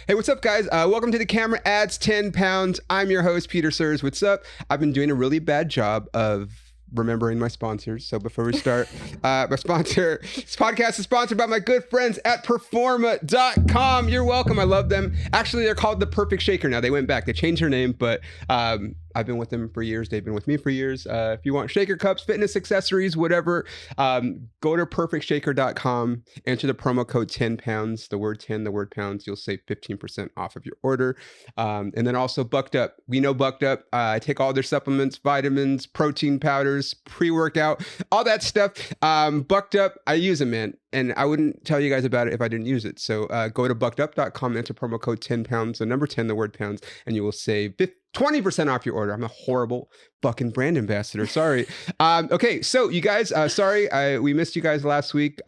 Hey, what's up, guys? Welcome to The Camera Adds 10 Pounds. I'm your host, Peter Sirs. What's up? I've been doing a really bad job of remembering my sponsors. So before we start, this podcast is sponsored by my good friends at Performa.com. You're welcome. I love them. Actually, they're called The Perfect Shaker now. They went back. They changed their name, but I've been with them for years. They've been with me for years. If you want shaker cups, fitness accessories, whatever, go to perfectshaker.com, enter the promo code 10 pounds, the word 10, the word pounds. You'll save 15% off of your order. And then also Bucked Up. We know Bucked Up. I take all their supplements, vitamins, protein powders, pre-workout, all that stuff. Bucked Up, I use them, man. And I wouldn't tell you guys about it if I didn't use it. So go to buckedup.com, enter promo code 10 pounds, the number 10, the word pounds, and you will save 20% off your order. I'm a horrible fucking brand ambassador. Sorry. Okay, so you guys, sorry, we missed you guys last week.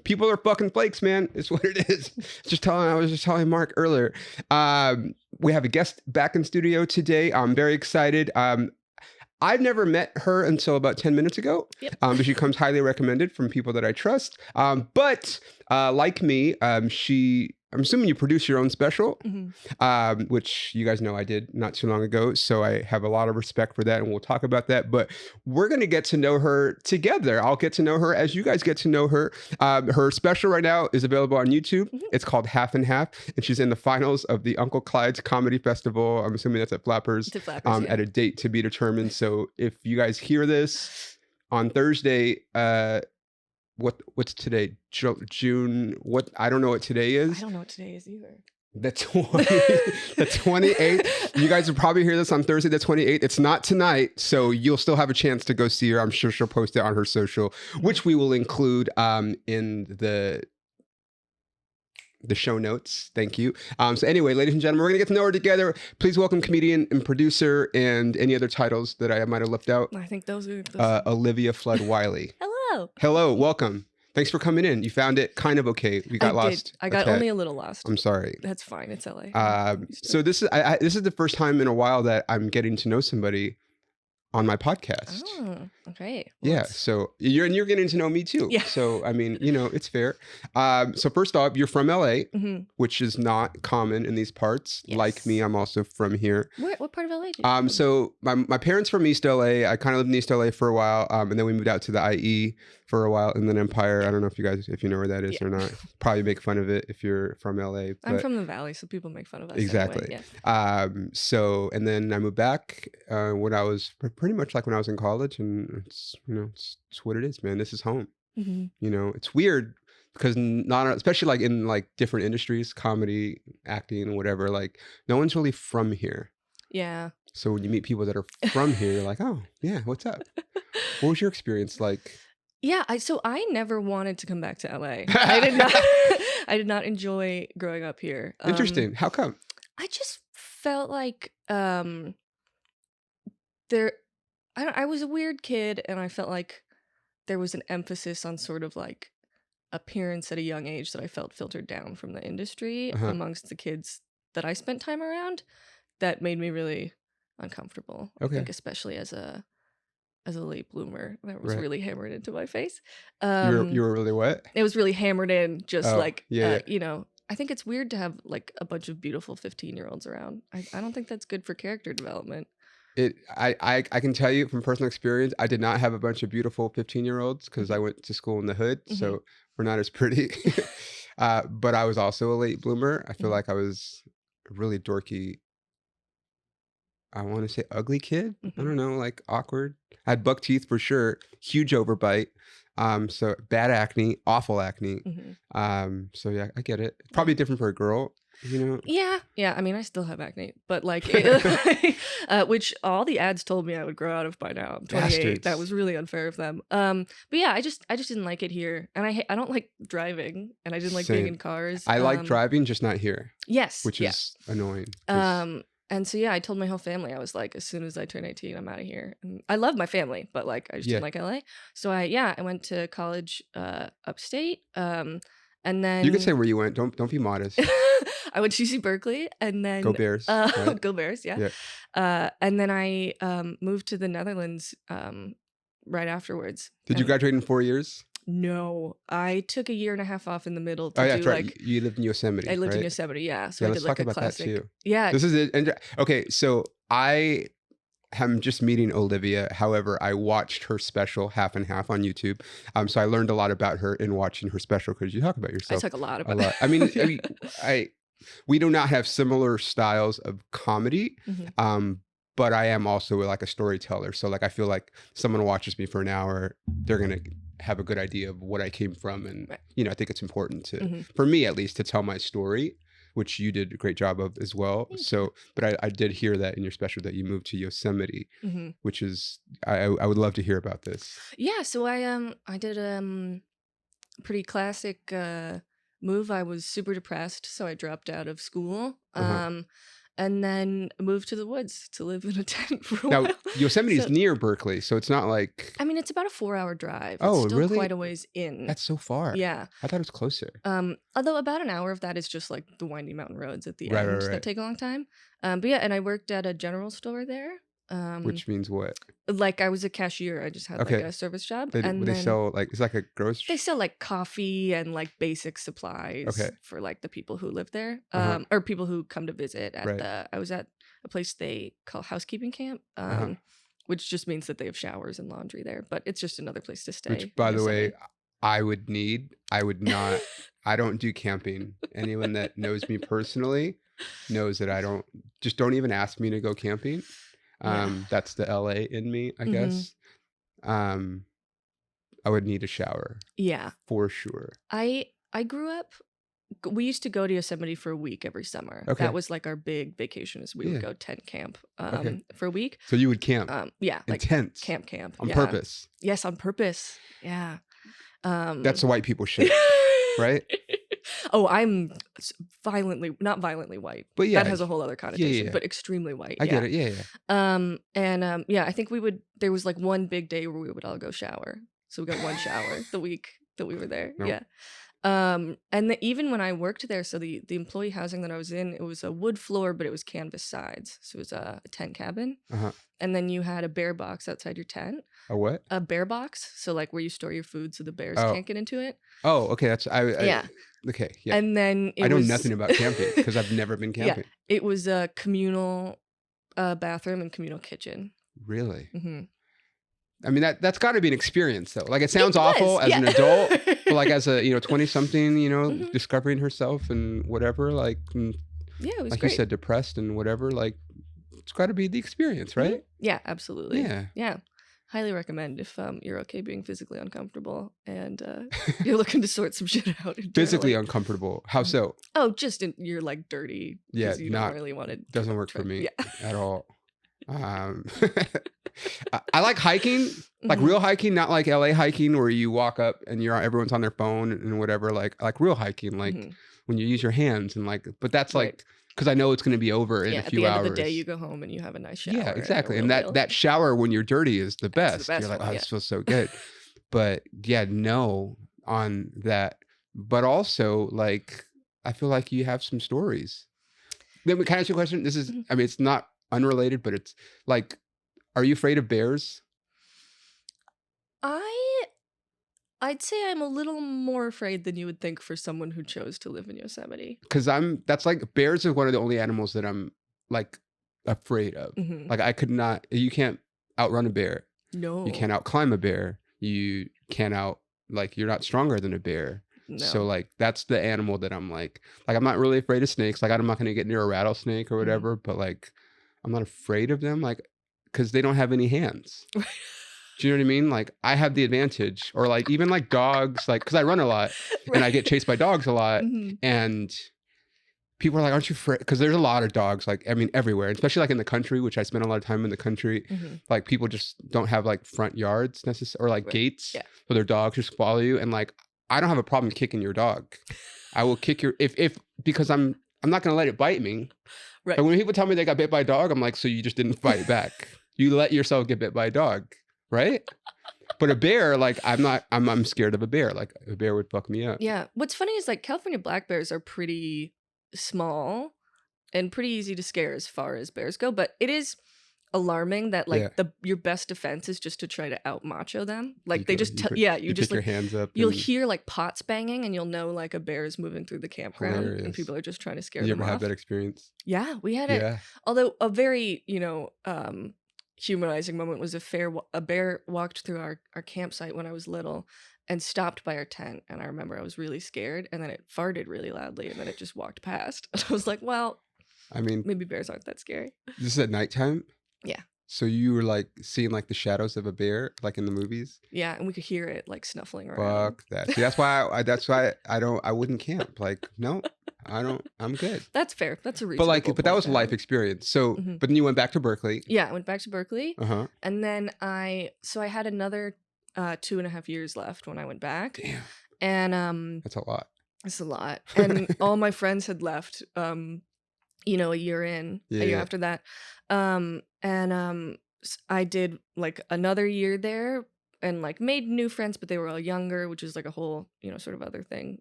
People are fucking flakes, man. It's what it is. I was just telling Mark earlier. We have a guest back in studio today. I'm very excited. I've never met her until about 10 minutes ago. Yep. But she comes highly recommended from people that I trust. But like me, I'm assuming you produce your own special, which you guys know I did not too long ago. So I have a lot of respect for that, and we'll talk about that. But we're going to get to know her together. I'll get to know her as you guys get to know her. Her special right now is available on YouTube. It's called Half and Half, and she's in the finals of the Uncle Clyde's Comedy Festival. I'm assuming that's at Flappers, Yeah. at a date to be determined. So if you guys hear this on Thursday, what's today? June? What? I don't know what today is. I don't know what today is either. The 28th. You guys will probably hear this on Thursday, the 28th. It's not tonight, so you'll still have a chance to go see her. I'm sure she'll post it on her social, which we will include in the show notes. Thank you. So anyway, ladies and gentlemen, we're gonna get to know her together. Please welcome comedian and producer and any other titles that I might have left out. I think those are Olivia Flood-Wylie. Hello, welcome. Thanks for coming in. You found it kind of okay. We got lost. I got only a little lost. I'm sorry. That's fine. It's LA. So this is the first time in a while that I'm getting to know somebody on my podcast. Oh, okay. Yeah. So you're getting to know me too. Yeah. So I mean, it's fair. So first off, you're from LA, which is not common in these parts. Yes. Like me, I'm also from here. What part of LA did you So my parents from East LA. I kind of lived in East LA for a while, and then we moved out to the IE for a while, and then Empire. I don't know if you know where that is or not. Probably make fun of it if you're from LA. But I'm from the Valley, so people make fun of us. exactly. Anyway. Yeah. So and then I moved back when I was pretty much like when I was in college, and it's what it is, man. This is home. It's weird because not especially like in like different industries, comedy, acting, whatever. Like no one's really from here. Yeah. So when you meet people that are from here, you're like, oh yeah, what's up? What was your experience like? Yeah, I never wanted to come back to LA. I did not. I did not enjoy growing up here. Interesting. How come? I just felt like I was a weird kid, and I felt like there was an emphasis on sort of like appearance at a young age that I felt filtered down from the industry amongst the kids that I spent time around. That made me really uncomfortable. Okay. I think especially as a late bloomer, that was really hammered into my face. You were really what? It was really hammered in, just yeah. I think it's weird to have like a bunch of beautiful 15-year-olds around. I don't think that's good for character development. I can tell you from personal experience, I did not have a bunch of beautiful 15-year-olds because I went to school in the hood, so we're not as pretty. But I was also a late bloomer. I feel like I was a really dorky, I want to say ugly kid. I don't know, like awkward. I had buck teeth for sure, huge overbite. So bad acne, awful acne. So yeah, I get it. Probably different for a girl, Yeah. I mean, I still have acne, but like, which all the ads told me I would grow out of by now. I'm 28. Bastards. That was really unfair of them. But yeah, I just didn't like it here, and I don't like driving, and I didn't like being in cars. I like driving, just not here. Yes, which is annoying. And so yeah, I told my whole family, I was like, as soon as I turn 18, I'm out of here. And I love my family, but like I just didn't like LA. So I went to college upstate. And then you can say where you went. Don't be modest. I went to UC Berkeley, and then go Bears. Right? Go Bears, yeah. And then I moved to the Netherlands right afterwards. Did you graduate in 4 years? No, I took a year and a half off in the middle Oh, to yeah, do that's right. like You lived in Yosemite, I lived in right? Yosemite, yeah. So Yeah, I let's did like talk a about that classic. too. Yeah. This is it. Okay, so I am just meeting Olivia. However, I watched her special half and half on YouTube. So I learned a lot about her in watching her special because you talk about I yourself talk a lot a about lot. I we do not have similar styles of comedy. Mhm. But I am also like a storyteller. So like I feel like someone watches me for an hour, they're gonna have a good idea of what I came from. And Right. I think it's important to, Mhm. for me at least, to tell my story, which you did a great job of as well. Thank you. So, but I did hear that in your special that you moved to Yosemite, Mhm. which is I would love to hear about this. Yeah, so I did pretty classic move. I was super depressed, so I dropped out of school. Uh-huh. And then moved to the woods to live in a tent for a Now while. Yosemite is So near Berkeley, so it's not like, I mean, it's about a 4-hour drive. It's oh still really? quite a ways in. That's so far. Yeah. I thought it was closer. Although about an hour of that is just like the windy mountain roads at the Right, end right, that right. take a long time. But yeah, and I worked at a general store there. Which means what? Like I was a cashier. I just had like Okay. a service job, They and they then sell like, it's like a they grocery. sell like coffee and like basic supplies Okay. for like the people who live there, Uh-huh. or people who come to visit. Right. I was at a place they call housekeeping camp, Uh-huh. which just means that they have showers and laundry there. But it's just another place to stay. Which, in by the way, Yosemite. I would not, I don't do camping. Anyone that knows me personally knows that don't even ask me to go camping. Yeah. That's the LA in me, I Mhm. guess. Um, I would need a shower Yeah. for sure. I grew up. We used to go to Yosemite for a week every summer. Okay. That was like our big vacation. Is we would Yeah. go tent camp Okay. for a week. So you would camp Yeah, in like tents camp. on Yeah. purpose. Yes, on purpose. Yeah. That's the white people shit, right? Oh, I'm not violently white. But yeah, That has a whole other connotation, yeah. but extremely white. I Yeah. get it. Yeah, yeah. And yeah, I think there was like one big day where we would all go shower. So we got one shower the week that we were there. Nope. Yeah. Even when I worked there, so the employee housing that I was in, it was a wood floor, but it was canvas sides. So it was a tent cabin. Uh-huh. And then you had a bear box outside your tent. A what? A bear box. So like where you store your food so the bears Oh. can't get into it. Oh, okay. That's Yeah. Okay. Yeah. And then I know nothing about camping because I've never been Yeah, camping. it was a communal bathroom and communal kitchen. Really? Hmm. I mean, that's got to be an experience though. Like it sounds It awful was, as yeah. an adult, but like as a 20-something, Mhm. discovering herself and whatever, like Yeah, it was like great. you said, depressed and whatever, like it's got to be the experience, right? Yeah, absolutely. Yeah. Yeah. Highly recommend if you're okay being physically uncomfortable and you're looking to sort some shit out. Physically internally. uncomfortable. How so? Oh, you're like dirty. Yeah, 'cause you don't really want to. Doesn't work for me Yeah. at all. I like hiking, like Mhm. real hiking, not like LA hiking where you walk up and everyone's on their phone and whatever. Like real hiking, like Mhm. when you use your hands and like. But that's Right. like because I know it's going to be over in Yeah, a at few the end hours. of the day, you go home and you have a nice shower. Yeah, exactly. a And real meal. that shower when you're dirty is the That's best. the best You're like, one, oh, yeah. this feels so good. But yeah, no on that. But also, like, I feel like you have some stories. Then, can I ask you a question? This is, Mhm. I mean, it's not unrelated, but it's like, are you afraid of bears? I'd say I'm a little more afraid than you would think for someone who chose to live in Yosemite. Because that's like, bears are one of the only animals that I'm like afraid of. Mhm. Like, I could not, you can't outrun a bear. No. You can't outclimb a bear. You can't you're not stronger than a bear. No. So like that's the animal that I'm like I'm not really afraid of snakes. Like I'm not gonna get near a rattlesnake or whatever, but like I'm not afraid of them, like because they don't have any hands. Do you know what I mean? Like I have the advantage, or like even like dogs, like because I run a lot and I get chased by dogs a lot, Mhm. and people are like, "Aren't you afraid?" Because there's a lot of dogs, like I mean, everywhere, especially like in the country, which I spend a lot of time in the country. Mhm. Like people just don't have like front yards necessarily, or like Right. gates, Yeah. so their dogs just follow you. And like I don't have a problem kicking your dog. I will kick your if because I'm not gonna let it bite me. Right. But when people tell me they got bit by a dog, I'm like, so you just didn't fight back. You let yourself get bit by a dog, right? But a bear, like I'm scared of a bear. Like a bear would fuck me up. Yeah. What's funny is like California black bears are pretty small and pretty easy to scare as far as bears go, but it is alarming that like Yeah. your best defense is just to try to out macho them. Like You they go, just you just pick your like hands up. you'll And hear like pots banging and you'll know like a bear is moving through the campground and hilarious. people are just trying to scare You them ever have off. that experience? Yeah, we had it. Yeah. Although a very, humanizing moment was a bear walked through our campsite when I was little and stopped by our tent. And I remember I was really scared and then it farted really loudly and then it just walked past. And I was like, well, I mean, maybe bears aren't that scary. this is at nighttime. Yeah. So you were like seeing like the shadows of a bear, like in the movies. Yeah, and we could hear it like snuffling around. Fuck that. See, that's why I wouldn't camp. Like, no, I don't. I'm good. That's fair. That's a But reasonable like, but that point was a to life have. experience. So, Mhm. but then you went back to Berkeley. Yeah, I went back to Berkeley. Uh-huh. And then I had another 2.5 years left when I went back. Damn. And That's a lot. it's a lot. And all my friends had left a year Yeah. after that. I did like another year there and like made new friends, but they were all younger, which is like a whole, sort of other thing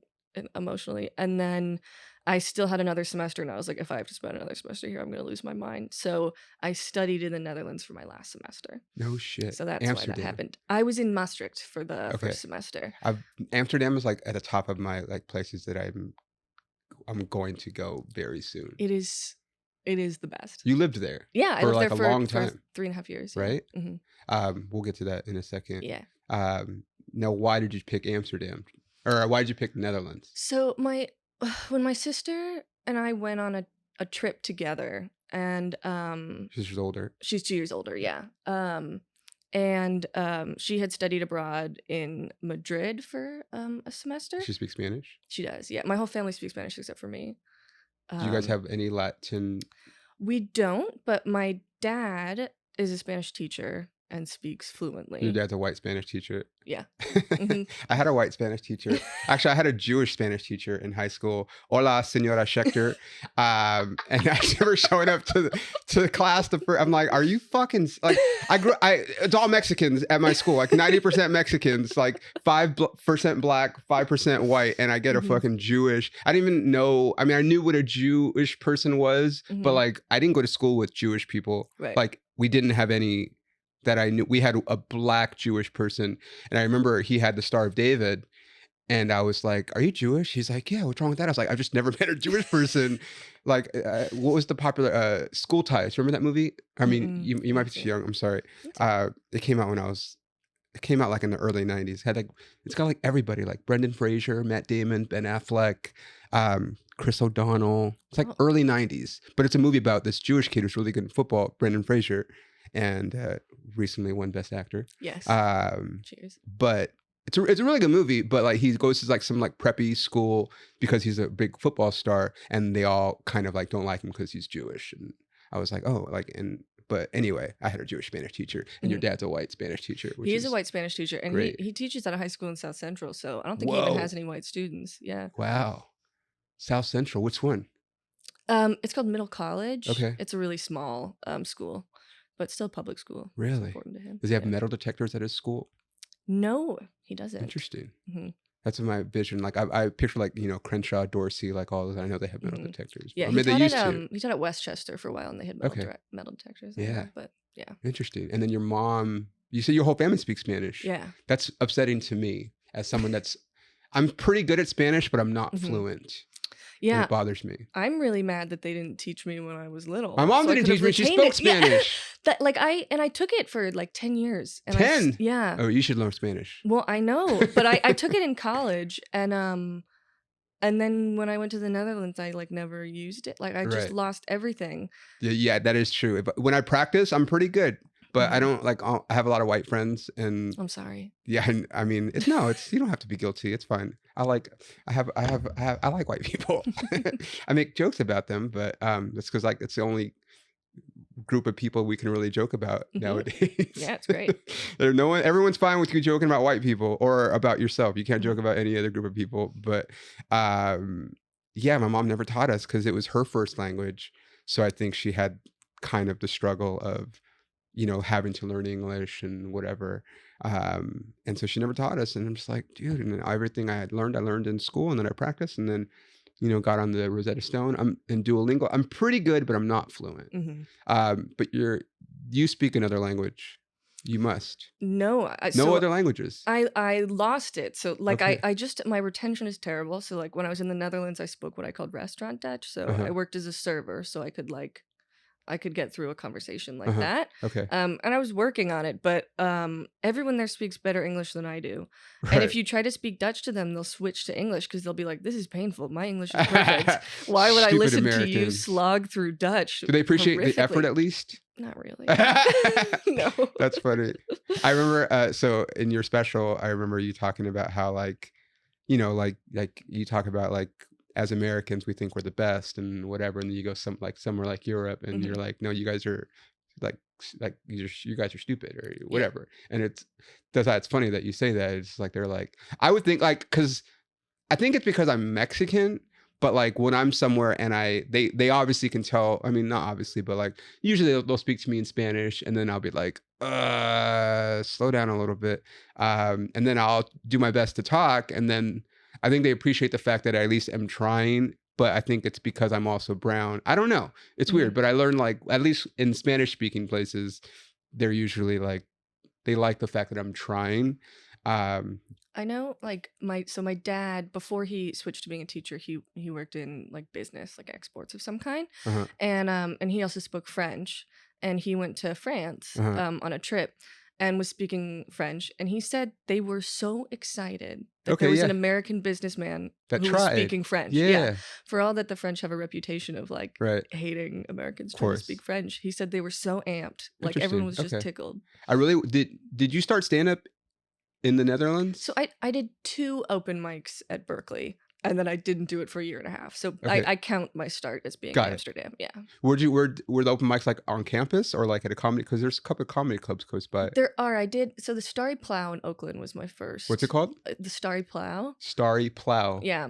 emotionally. And then I still had another semester and I was like, if I have to spend another semester here, I'm going to lose my mind. So I studied in the Netherlands for my last semester. No shit. So that's Amsterdam. why that happened. I was in Maastricht for the Okay. first semester. Amsterdam is like at the top of my like places that I'm going to go very soon. It is the best. You lived there. Yeah, I for lived like there a long time. 3.5 years. Yeah. Right? Mm-hmm. We'll get to that in a second. Yeah. Now, why did you pick Amsterdam, or why did you pick Netherlands? So when my sister and I went on a trip together, and She's older. she's 2 years older, yeah. And she had studied abroad in Madrid for a semester. She speaks Spanish. She does, yeah. My whole family speaks Spanish except for me. Do you guys have any Latin? We don't, but my dad is a Spanish teacher and speaks fluently. Your dad's a white Spanish teacher. Yeah. Mm-hmm. I had a white Spanish teacher. Actually, I had a Jewish Spanish teacher in high school. Hola, Senora Schechter. And I remember showing up to the class. I'm like, are you fucking like? It's all Mexicans at my school, like 90% Mexicans, like 5% black, 5% white, and I get a fucking Jewish. I didn't even know. I mean, I knew what a Jewish person was, but like, I didn't go to school with Jewish people. Right. Like, we didn't have any. That I knew. We had a black Jewish person, and I remember he had the Star of David, and I was like, "Are you Jewish?" He's like, "Yeah." What's wrong with that? I was like, "I've just never met a Jewish person." Like, what was the popular School Ties? Remember that movie? I mean, you might be too young. I'm sorry. It came out It came out like in the early '90s. It's got like everybody, like Brendan Fraser, Matt Damon, Ben Affleck, Chris O'Donnell. It's like early '90s, but it's a movie about this Jewish kid who's really good in football, Brendan Fraser. And recently won Best Actor. Yes. Cheers. But it's a really good movie. But like he goes to like some like preppy school because he's a big football star, and they all kind of like don't like him because he's Jewish. And I was like, oh, like but anyway, I had a Jewish Spanish teacher, and your dad's a white Spanish teacher. He is a white Spanish teacher, and he teaches at a high school in South Central. So I don't think he even has any white students. Yeah. Wow. South Central. Which one? It's called Middle College. Okay. It's a really small school. But still public school. Really? It's important to him. Does he have metal detectors at his school? No, he doesn't. Interesting. Mm-hmm. That's my vision. Like I picture like, Crenshaw, Dorsey, like all those. I know they have metal detectors. Yeah, he taught at Westchester for a while and they had metal detectors. Yeah. But yeah. Interesting. And then your mom, you said your whole family speaks Spanish. Yeah. That's upsetting to me as someone I'm pretty good at Spanish, but I'm not fluent. Yeah. And it bothers me. I'm really mad that they didn't teach me when I was little. My mom didn't teach me. She spoke Spanish. Yeah. I took it for like 10 years. And 10? Yeah. Oh, you should learn Spanish. Well, I know, but I took it in college and then when I went to the Netherlands, I like never used it. Like I just lost everything. Yeah, that is true. But when I practice, I'm pretty good. But I don't I have a lot of white friends, and I'm sorry. Yeah, I mean, it's you don't have to be guilty. It's fine. I like white people. I make jokes about them, but that's because like it's the only group of people we can really joke about nowadays. Yeah, it's great. Everyone's fine with you joking about white people or about yourself. You can't joke about any other group of people. But yeah, my mom never taught us because it was her first language. So I think she had kind of the struggle of having to learn English and whatever. And so she never taught us. And I'm just like, dude, and everything I learned in school, and then I practiced, and then, got on the Rosetta Stone. I'm in Duolingo. I'm pretty good, but I'm not fluent. But you speak another language. You must. No, No other languages. I lost it. So like Okay. I just my retention is terrible. So like when I was in the Netherlands, I spoke what I called restaurant Dutch. So I worked as a server, so I could get through a conversation like that. Okay. And I was working on it, but everyone there speaks better English than I do. Right. And if you try to speak Dutch to them, they'll switch to English because they'll be like, "This is painful. My English is perfect. Why would I Stupid listen to you Americans. slog through Dutch?" Do they appreciate the effort horrifically? at least? Not really. No. That's funny. I remember, so in your special, I remember you talking about how like, like you talk about like as Americans we think we're the best and whatever, and then you go somewhere like Europe and you're like, no, you guys are like you guys are stupid or Yeah. whatever. And it's funny that you say that. It's like they're like, I would think like, because I think it's because I'm Mexican, but like when I'm somewhere and they obviously can tell, I mean, not obviously, but like usually they'll speak to me in Spanish and then I'll be like, slow down a little bit. And then I'll do my best to talk. And then I think they appreciate the fact that I at least am trying, but I think it's because I'm also brown. I don't know. It's weird, but I learned like, at least in Spanish speaking places, they're usually like, they like the fact that I'm trying. I know, like my dad, before he switched to being a teacher, he worked in like business, like exports of some kind, and he also spoke French, and he went to France on a trip, and was speaking French, and he said they were so excited that there was an American businessman that who was speaking French. Yeah. For all that the French have a reputation of like hating Americans trying to speak French, he said they were so amped, like everyone was just tickled. I really did you start stand up in the Netherlands? So I did 2 open mics at Berkeley, and then I didn't do it for a year and a half. So I count my start as being in Amsterdam. Yeah. Were the open mics like on campus or like at a comedy? Because there's a couple of comedy clubs close by. There are. I did. So the Starry Plow in Oakland was my first. What's it called? The Starry Plow. Starry Plow. Yeah.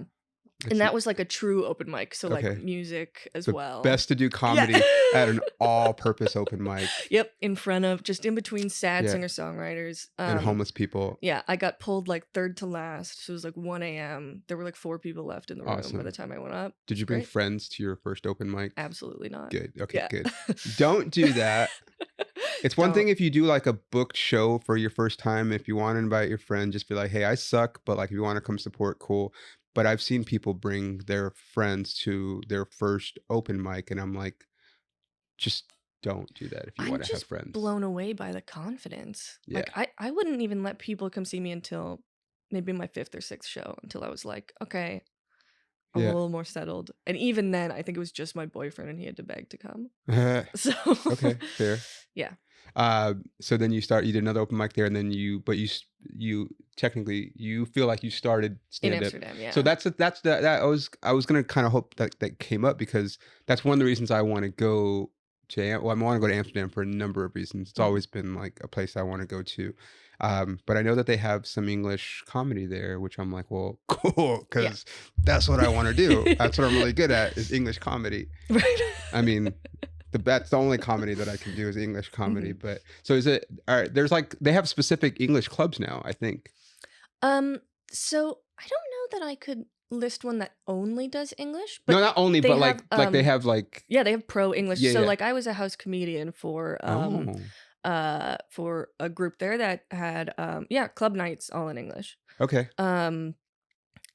And that was like a true open mic, so like music as well. Best to do comedy at an all-purpose open mic. Yep, in front of, just in between sad singer-songwriters. And homeless people. Yeah, I got pulled like third to last. So it was like 1 a.m. There were like 4 people left in the room by the time I went up. Did you bring friends to your first open mic? Absolutely not. Good. Okay, good. Don't do that. It's one thing if you do like a booked show for your first time. If you want to invite your friend, just be like, hey, I suck, but like if you want to come support, cool. But I've seen people bring their friends to their first open mic, and I'm like, just don't do that if you want to have friends. I'm just blown away by the confidence. Yeah. Like I wouldn't even let people come see me until maybe my 5th or 6th show, until I was like, okay, I'm a little more settled. And even then, I think it was just my boyfriend, and he had to beg to come. So okay, fair. Yeah. So then you did another open mic there, and then you technically you feel like you started stand up in Amsterdam. Yeah. So I was gonna kind of hope that came up, because that's one of the reasons I want to go to. Well, I want to go to Amsterdam for a number of reasons. It's always been like a place I want to go to. But I know that they have some English comedy there, which I'm like, well, cool, because that's what I want to do. That's what I'm really good at, is English comedy. Right. I mean, that's the only comedy that I can do is English comedy. But so is it? All right. There's like, they have specific English clubs now, I think. So I don't know that I could list one that only does English. But no, not only, but like they have like, yeah, they have pro English. Yeah, so like I was a house comedian for a group there that had club nights all in English. Okay. And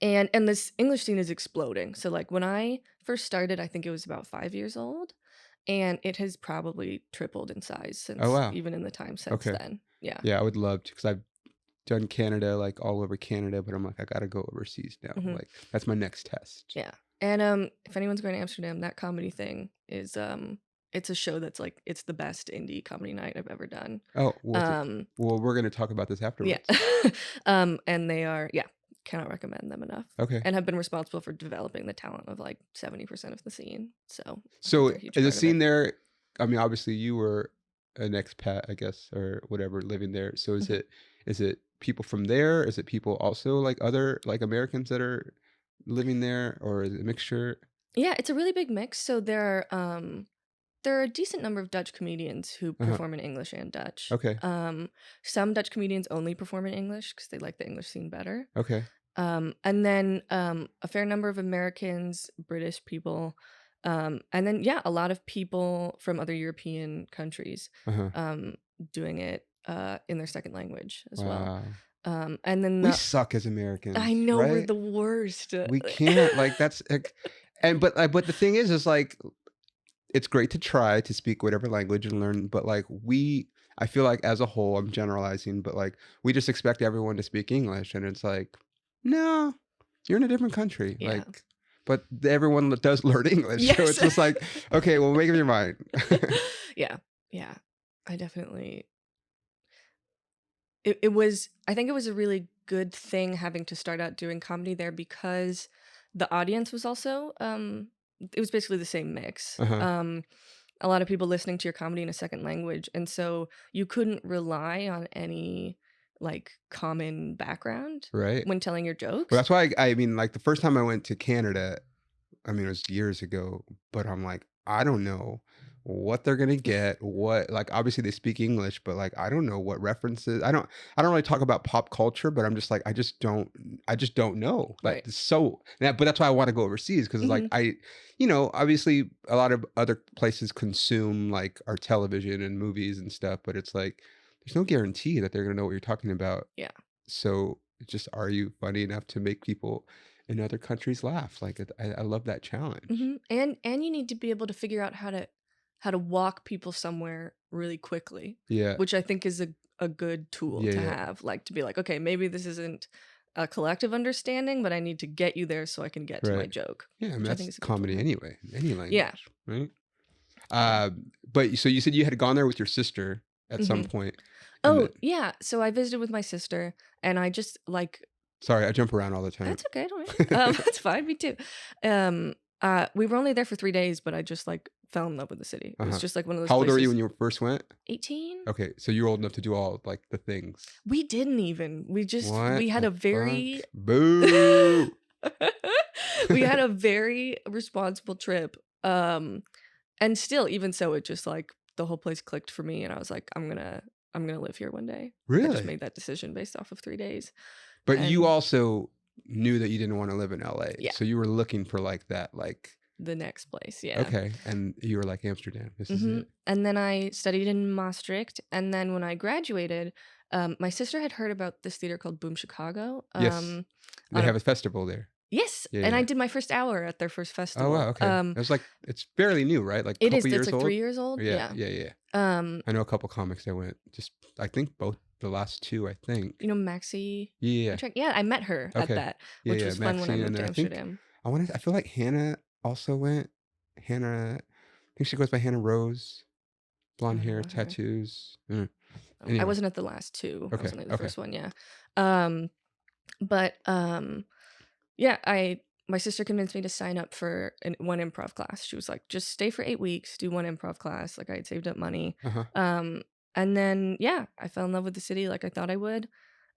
this English scene is exploding. So like when I first started, I think it was about 5 years old, and it has probably tripled in size since, even in the time since then. Yeah. Yeah, I would love to, because I've done Canada, like all over Canada, but I'm like, I gotta go overseas now. Like that's my next test. Yeah. And if anyone's going to Amsterdam, that comedy thing is it's a show that's like, it's the best indie comedy night I've ever done. Oh, well, we're gonna talk about this afterwards. Yeah. And they are, cannot recommend them enough. Okay. And have been responsible for developing the talent of like 70% of the scene. So is the scene there, I mean, obviously you were an expat, I guess, or whatever, living there. So is it people from there? Is it people also like other like Americans that are living there, or is it a mixture? Yeah, it's a really big mix. So there are a decent number of Dutch comedians who perform in English and Dutch. Okay. Some Dutch comedians only perform in English because they like the English scene better. Okay. And then a fair number of Americans, British people, And then yeah, a lot of people from other European countries Uh-huh. doing it in their second language as well. Wow. And then We suck as Americans, I know we're right? the worst. We can't, like, that's like, but the thing is like, it's great to try to speak whatever language and learn, but like I feel like as a whole, I'm generalizing, but like we just expect everyone to speak English, and it's like, no, you're in a different country, Yeah. like, but everyone does learn English, so it's Yes. just like, okay, well, make up your mind. Yeah. Yeah. I definitely I think it was a really good thing having to start out doing comedy there because the audience was also it was basically the same mix. Uh-huh. A lot of people listening to your comedy in a second language, and so you couldn't rely on any like common background Right. when telling your Well, jokes. that's why I mean, like the first time I went to Canada, I mean, it was years ago, but I'm like, I don't know what they're gonna get. What, like, obviously they speak English, but like, I don't know what references. I don't really talk about pop culture, but I'm just like, I just don't know. Like, Right. but that's why I want to go overseas because it's like Hmm. obviously a lot of other places consume like our television and movies and stuff, but it's like there's no guarantee that they're gonna know what you're talking about. Yeah. So it's just, are you funny enough to make people in other countries laugh? Like, I love that challenge. And you need to be able to figure out how to walk people somewhere really quickly, Yeah, which I think is a good tool yeah, to yeah. have. Like to be like, okay, maybe this isn't a collective understanding, but I need to get you there so I can get to my Right. joke, Yeah, I mean which I think that's is a good tool to comedy have. anyway, any Yeah. language, right? Yeah. But so you said you had gone there with your sister at some Hmm. point, and Oh then yeah. So I visited with my sister, and I just like sorry, I jump around all the time. that's okay. Don't worry. That's fine. Me too. Um. We were only there for 3 days, but I just like fell in love with the city. It was Uh-huh. just like one of those How old were you places. when you first went? 18. Okay, so you're old enough to do all like the things. We didn't even. We What had the a very fuck? Boo! we had a very responsible trip. And still, even so, it just like the whole place clicked for me, and I was like, I'm gonna live here one day. I just Really? made that decision based off of 3 days. But you And also knew that you didn't want to live in LA, yeah, so you were looking for like that, like, the next place, yeah. okay, and you were like, Amsterdam, this is it. And then I studied in Maastricht, and then when I graduated, my sister had heard about this theater called Boom Chicago. Yes, they On a have a festival there. Yes, Yeah, and I yeah. did my first hour at their first Oh, wow, festival. okay. It was like, it's fairly new, right? Like a It is. couple It's years like 3 old? years old. Yeah, Yeah. yeah, yeah. Um, I know a couple comics that went, just I think both the last 2, I think. you know Maxie. Yeah. Yeah, I met her at Okay. that, Yeah, which yeah, was fun when I Maxine, and moved to then Amsterdam. I feel like Hannah also went. Hannah, I think she goes by Hannah Rose, I blonde don't hair, know her. tattoos. I Anyway, wasn't at the last two. I was okay, only at the okay. first one. Yeah. Um, but yeah, I my sister convinced me to sign up for one improv class. She was like, just stay for 8 weeks, do one improv class. Like I had saved up money. Uh-huh. And then yeah, I fell in love with the city like I thought I would.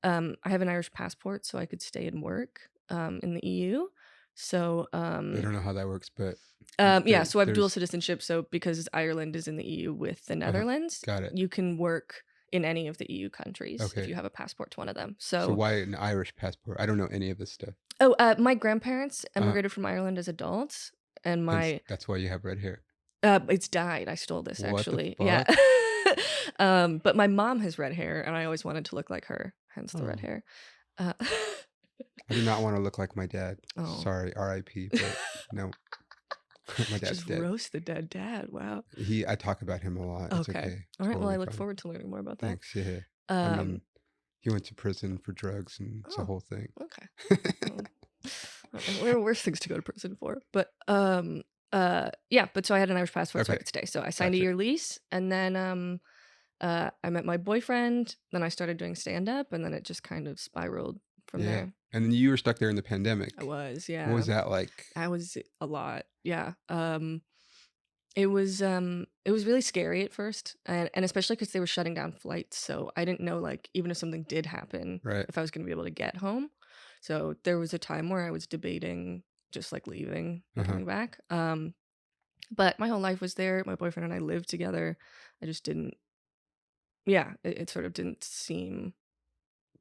I have an Irish passport, so I could stay and work in the EU. So I don't know how that works, but yeah, so I have dual there's citizenship. So because Ireland is in the EU with the uh-huh. Netherlands, Got it. you can work in any of the EU countries if Okay. you have a passport to one of them. So So why an Irish passport? I don't know any of this stuff. oh, my grandparents Uh, emigrated from Ireland as adults, and hence my that's why you have red hair. it's dyed. I stole this What the actually. Yeah. fuck? But my mom has red hair, and I always wanted to look like her, hence the red Oh. hair. Uh, I do not want to look like my dad. oh, Sorry, R.I.P. But no, my dad's just dead. roast the dead dad. Wow. I talk about him a lot. It's Okay. okay. All right. Well, I Totally look fine. forward to learning more about that. Thanks. Yeah. I Um. mean, he went to prison for drugs, and it's a Oh. whole thing. Okay. There are worse things to go to prison for. But yeah, but so I had an Irish passport so I Okay. could stay. So I signed a Gotcha. year lease, and then I met my boyfriend, then I started doing stand up, and then it just kind of spiraled from Yeah. there. And then you were stuck there in the pandemic. I was, What was yeah. that like? I was a lot. Yeah. It was really scary at first, and especially because they were shutting down flights, so I didn't know like even if something did happen, Right. if I was gonna be able to get home. So there was a time where I was debating just like leaving and Uh-huh. coming back. But my whole life was there. My boyfriend and I lived together. I just didn't. Yeah, it sort of didn't seem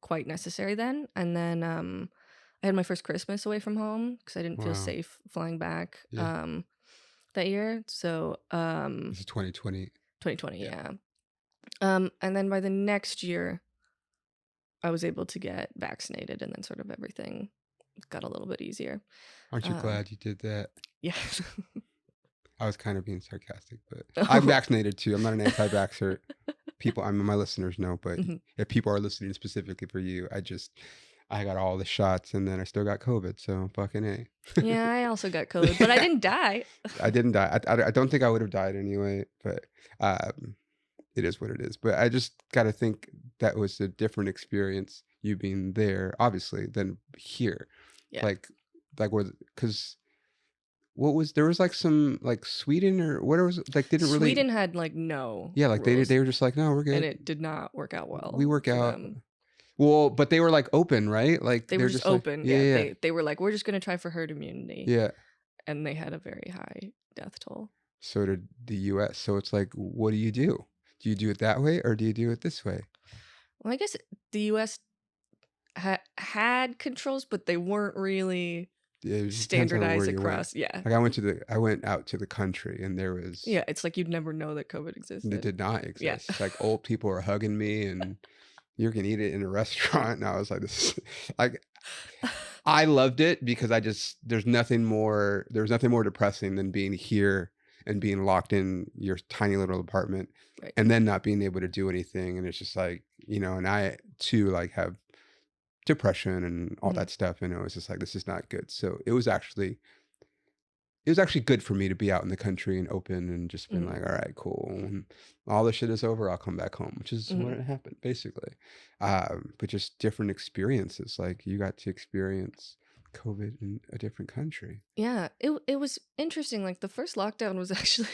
quite necessary then. And then I had my first Christmas away from home because I didn't feel Wow. safe flying back. Yeah. that year. So This is 2020. 2020, Yeah. yeah. And then by the next year, I was able to get vaccinated, and then sort of everything got a little bit easier. Aren't you glad you did that? Yeah. I was kind of being sarcastic, but I'm vaccinated too. I'm not an anti-vaxxer. My listeners know, but Mhm. if people are listening specifically for you, I got all the shots and then I still got COVID. So fucking A. Yeah, I also got COVID, but I didn't die. I didn't die. I don't think I would have died anyway, but it is what it is. But I just got to think that was a different experience, you being there, obviously, than here. Yeah. Like because there was like some like Sweden or whatever was like didn't really. Sweden had like no Yeah, like rules, they were just like, no, we're good. and it did not work out well. We work for out. them. Well, but they were like open, right? Like They were just like, open. Yeah. They were like, we're just gonna try for herd immunity. Yeah. And they had a very high death toll. So did the US. So it's like, what do you do? Do you do it that way or do you do it this way? Well, I guess the US had controls, but they weren't really It just depends on standardized where you went. across. Yeah. Like I went out to the country and there was Yeah, it's like you'd never know that COVID existed. It did not Yeah. exist. Like old people were hugging me and you can eat it in a restaurant. And I was like, this is like I loved it because there's nothing more depressing than being here and being locked in your tiny little apartment Right. and then not being able to do anything. And it's just like, and I too like have depression and all that stuff. And it was just like, this is not good. So it was actually good for me to be out in the country and open and just been like, all right, cool. When all this shit is over, I'll come back home, which is what happened basically. But just different experiences. Like you got to experience COVID in a different country. Yeah, it was interesting. Like the first lockdown was actually,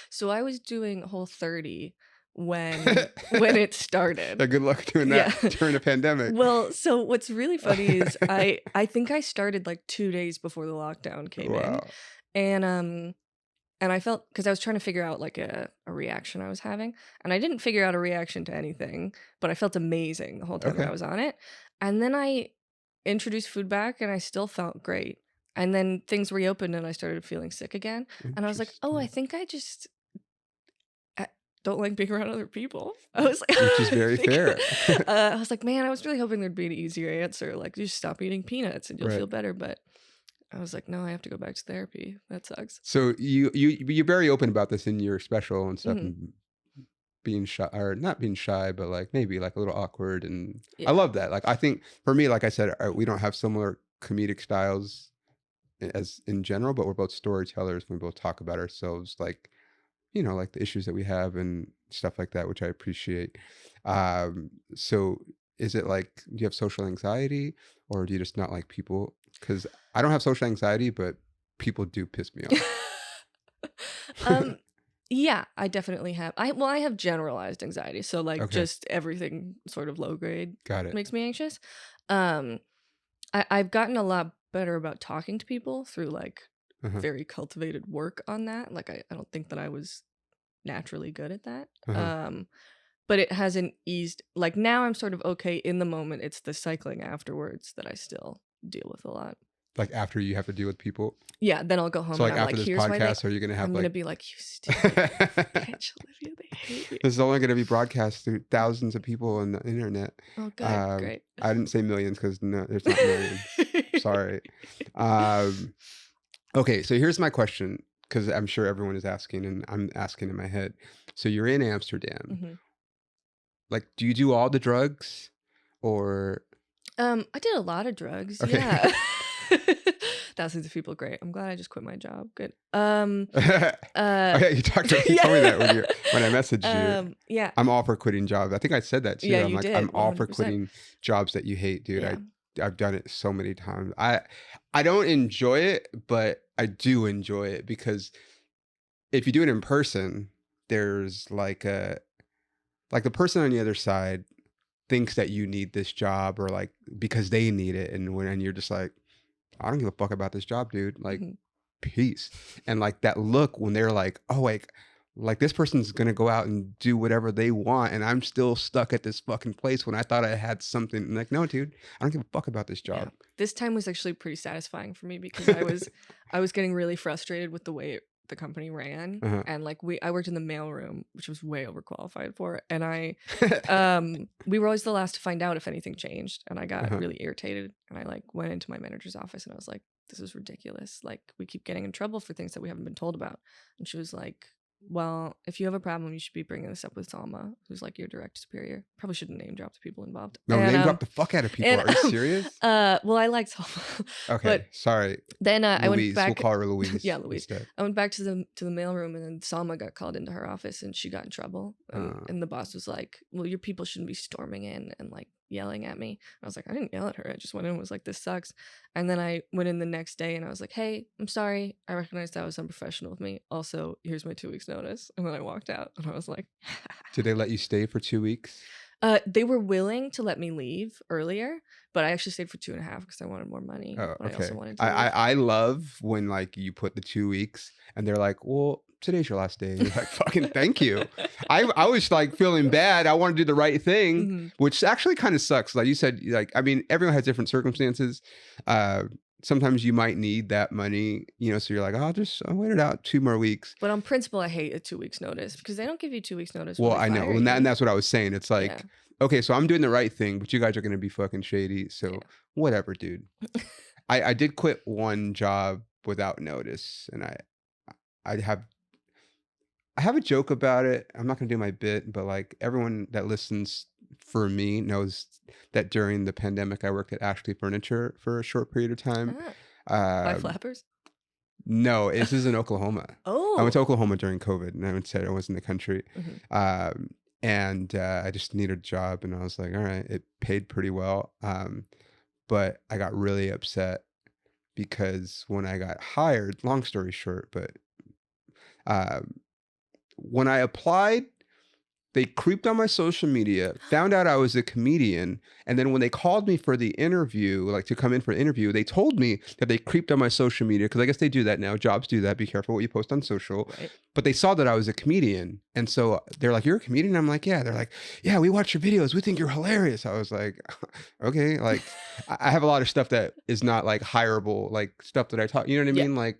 so I was doing Whole30 when it started. Yeah, good luck doing that during a pandemic. Well, so what's really funny is I think I started like 2 days before the lockdown came in. And I felt, because I was trying to figure out like a reaction I was having, and I didn't figure out a reaction to anything, but I felt amazing the whole time that I was on it. And then I introduced food back and I still felt great. And then things reopened and I started feeling sick again. And I was like, oh, I think I just don't like being around other people. I was like, which is very fair. I was like, man, I was really hoping there'd be an easier answer. Like, just stop eating peanuts and you'll feel better. But I was like, no, I have to go back to therapy. That sucks. So you're very open about this in your special and stuff, and being shy, or not being shy, but like maybe like a little awkward. And I love that. Like I think for me, like I said, we don't have similar comedic styles as in general, but we're both storytellers. We both talk about ourselves, like like the issues that we have and stuff like that, which I appreciate. So is it like, do you have social anxiety or do you just not like people? Because I don't have social anxiety, but people do piss me off. Yeah, I definitely have. I have generalized anxiety, so like just everything sort of low grade makes me anxious. I've gotten a lot better about talking to people through like very cultivated work on that. Like I don't think that I was naturally good at that. But it hasn't eased. Like now I'm sort of okay in the moment. It's the cycling afterwards that I still deal with a lot. Like after you have to deal with people? Yeah, then I'll go home. So like and after this podcast, are you going to have I'm like... going to be like, you stupid bitch, Olivia, they hate me. This is only going to be broadcast through thousands of people on the internet. Oh, good, great. I didn't say millions because no, there's not millions. Sorry. Okay, so here's my question, because I'm sure everyone is asking and I'm asking in my head. So you're in Amsterdam. Like, do you do all the drugs or... I did a lot of drugs. Okay. Yeah. Thousands of people. Great. I'm glad I just quit my job. Good. Oh yeah, you told me that when I messaged you. Yeah. I'm all for quitting jobs. I think I said that too. Yeah, I'm you like, did, I'm all for 100%. quitting jobs that you hate, dude. Yeah. I've done it so many times. I don't enjoy it, but I do enjoy it because if you do it in person, there's like the person on the other side thinks that you need this job, or like because they need it, and you're just like, I don't give a fuck about this job, dude. Like, peace. And like that look when they're like, oh, like this person's gonna go out and do whatever they want, and I'm still stuck at this fucking place when I thought I had something. And like, no, dude, I don't give a fuck about this job. Yeah. This time was actually pretty satisfying for me because I was getting really frustrated with the way it the company ran, and like I worked in the mailroom, which was way overqualified for, and we were always the last to find out if anything changed, and I got really irritated, and I like went into my manager's office and I was like, this is ridiculous, like we keep getting in trouble for things that we haven't been told about. And she was like, well, if you have a problem, you should be bringing this up with Salma, who's like your direct superior. Probably shouldn't name drop the people involved. No, name drop the fuck out of people. Are you serious? Well, I like Salma. Okay, but sorry. Then I went back. We'll call her Louise. Yeah, Louise. Instead. I went back to the mailroom, and then Salma got called into her office, and she got in trouble. And the boss was like, "Well, your people shouldn't be storming in and like yelling at me." I was like, "I didn't yell at her. I just went in and was like, this sucks." And then I went in the next day, and I was like, "Hey, I'm sorry. I recognize that was unprofessional of me. Also, here's my 2 weeks notice." And then I walked out, and I was like, "Did they let you stay for 2 weeks?" They were willing to let me leave earlier, but I actually stayed for 2.5 because I wanted more money. Oh, okay. I also wanted to I love when like you put the 2 weeks and they're like, well, today's your last day. And you're like, fucking thank you. I was like feeling bad. I want to do the right thing, which actually kind of sucks. Like you said, like, I mean, everyone has different circumstances. Sometimes you might need that money, you know, so you're like, I'll wait it out 2 more weeks. But on principle, I hate a 2 weeks notice because they don't give you 2 weeks notice. Well, I know. And that's what I was saying. It's like, okay, so I'm doing the right thing, but you guys are going to be fucking shady. So whatever, dude. I did quit one job without notice, and I have a joke about it. I'm not going to do my bit, but like everyone that listens for me knows that during the pandemic, I worked at Ashley Furniture for a short period of time. By Flappers? No, this is in Oklahoma. Oh. I went to Oklahoma during COVID, and I said I was in the country. And I just needed a job, and I was like, all right, it paid pretty well. But I got really upset because when I got hired, long story short, but when I applied, they creeped on my social media, found out I was a comedian, and then when they called me for the interview, like to come in for the interview, they told me that they creeped on my social media, because I guess they do that now. Jobs do that. Be careful what you post on social. Right. But they saw that I was a comedian, and so they're like, "You're a comedian?" I'm like, "Yeah." They're like, "Yeah, we watch your videos. We think you're hilarious." I was like, "Okay." Like, I have a lot of stuff that is not like hireable, like stuff that I talk. You know what I mean? Like.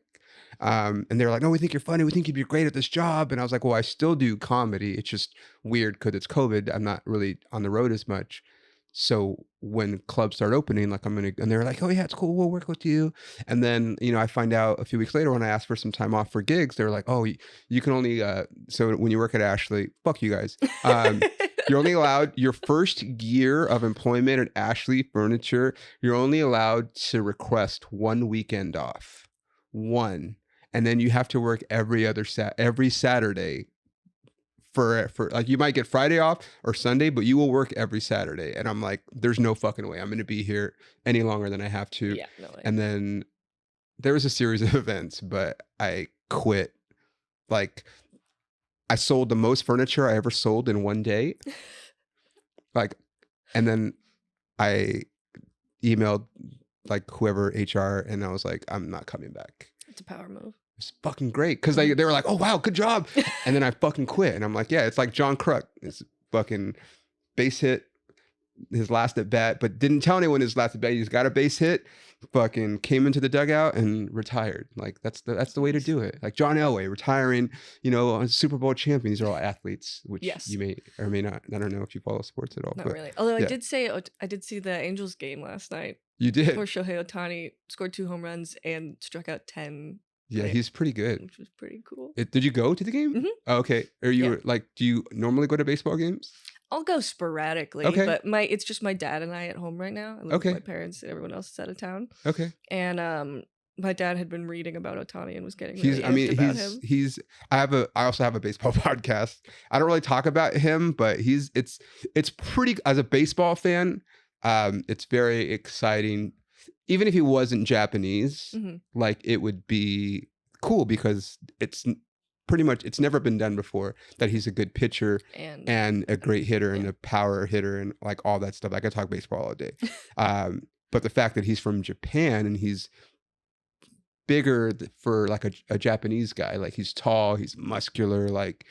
And they're like, no, we think you're funny. We think you'd be great at this job. And I was like, well, I still do comedy. It's just weird because it's COVID. I'm not really on the road as much. So when clubs start opening, like and they're like, oh yeah, it's cool. We'll work with you. And then, you know, I find out a few weeks later when I asked for some time off for gigs, they're like, oh, you can only, so when you work at Ashley, fuck you guys. You're only allowed your first year of employment at Ashley Furniture. You're only allowed to request 1 weekend off. One. And then you have to work every Saturday for like, you might get Friday off or Sunday, but you will work every Saturday. And I'm like, there's no fucking way I'm going to be here any longer than I have to. Yeah, no way. And then there was a series of events, but I quit. Like, I sold the most furniture I ever sold in one day. Like, and then I emailed like whoever HR, and I was like, I'm not coming back. It's a power move. It's fucking great, because they were like, oh wow, good job. And then I fucking quit, and I'm like, yeah, it's like John Kruk. It's fucking base hit his last at bat, but didn't tell anyone his last at bat. He just got a base hit, fucking came into the dugout and retired. Like that's the way to do it. Like John Elway retiring, you know, a Super Bowl champion. These are all athletes, which you may or may not. I don't know if you follow sports at all. Not really. Although I did see the Angels game last night. You did. Where Shohei Ohtani scored 2 home runs and struck out 10. Yeah, he's pretty good. Which was pretty cool. Did you go to the game? Mm-hmm. Oh, okay. Are you like, do you normally go to baseball games? I'll go sporadically, but it's just my dad and I at home right now. I live with my parents, and everyone else is out of town. Okay. And my dad had been reading about Ohtani and was getting really amped about him. I also have a baseball podcast. I don't really talk about him, but it's pretty, as a baseball fan, it's very exciting. Even if he wasn't Japanese, like, it would be cool because it's pretty much, it's never been done before that he's a good pitcher and a great hitter and a power hitter and like all that stuff. I could talk baseball all day. But the fact that he's from Japan and he's bigger for like a Japanese guy, like he's tall, he's muscular, like,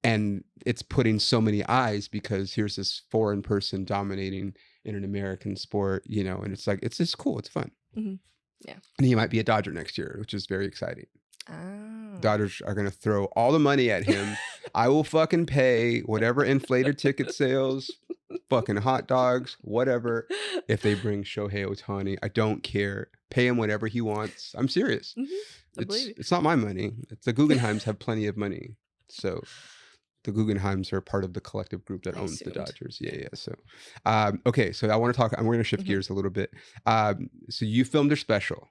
and it's putting so many eyes because here's this foreign person dominating in an American sport, you know, and it's like, it's just cool. It's fun. Mm-hmm. Yeah. And he might be a Dodger next year, which is very exciting. Oh. Dodgers are going to throw all the money at him. I will fucking pay whatever inflated ticket sales, fucking hot dogs, whatever, if they bring Shohei Ohtani. I don't care. Pay him whatever he wants. I'm serious. I believe you. It's not my money. The Guggenheims have plenty of money. So the Guggenheims are part of the collective group that owns the Dodgers. Yeah. So, okay. So I want to talk, we're going to shift gears a little bit. So you filmed their special.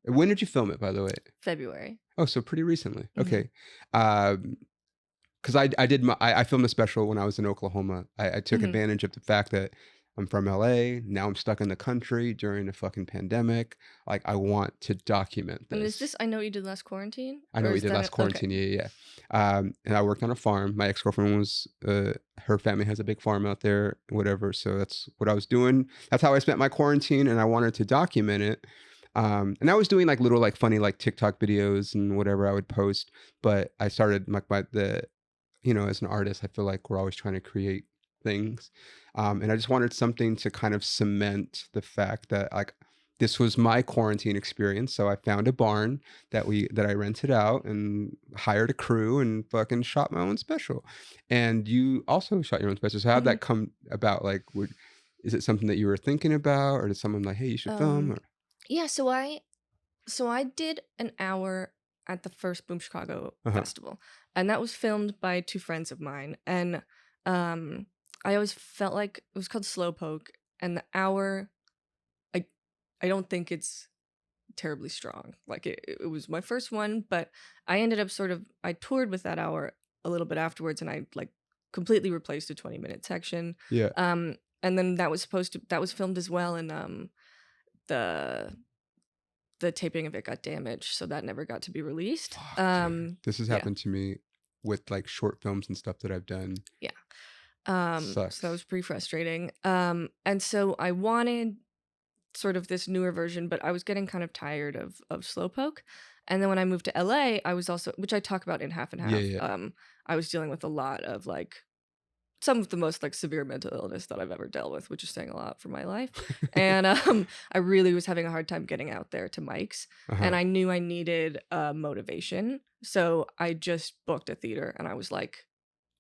When did you film it, by the way? February. Oh, so pretty recently. Okay. Because I filmed a special when I was in Oklahoma. I took advantage of the fact that I'm from LA. Now I'm stuck in the country during a fucking pandemic. Like, I want to document this. And is this, I Know What You Did Last Quarantine? I Know What You Did Last Quarantine. Okay. Yeah. And I worked on a farm. My ex-girlfriend was, her family has a big farm out there, whatever. So that's what I was doing. That's how I spent my quarantine, and I wanted to document it. And I was doing like little like funny like TikTok videos and whatever I would post. But I started like as an artist, I feel like we're always trying to create things. And I just wanted something to kind of cement the fact that like this was my quarantine experience. So I found a barn that I rented out and hired a crew and fucking shot my own special. And you also shot your own special. So how'd that come about? Like, is it something that you were thinking about, or did someone like, hey, you should film? Or? Yeah, so I did an hour at the first Boom Chicago festival, and that was filmed by two friends of mine. And I always felt like it was called Slowpoke, and the hour, I don't think it's terribly strong. Like it was my first one, but I ended up I toured with that hour a little bit afterwards, and I like completely replaced a 20-minute section. Yeah. And then that was filmed as well, and the taping of it got damaged, so that never got to be released. This has happened to me with like short films and stuff that I've done. Yeah. Sucks. So that was pretty frustrating. And so I wanted sort of this newer version, but I was getting kind of tired of Slowpoke. And then when I moved to LA, I was also, which I talk about in Half and Half. Yeah. I was dealing with a lot of like some of the most like severe mental illness that I've ever dealt with, which is saying a lot for my life. And I really was having a hard time getting out there to mics, and I knew I needed motivation. So I just booked a theater, and I was like,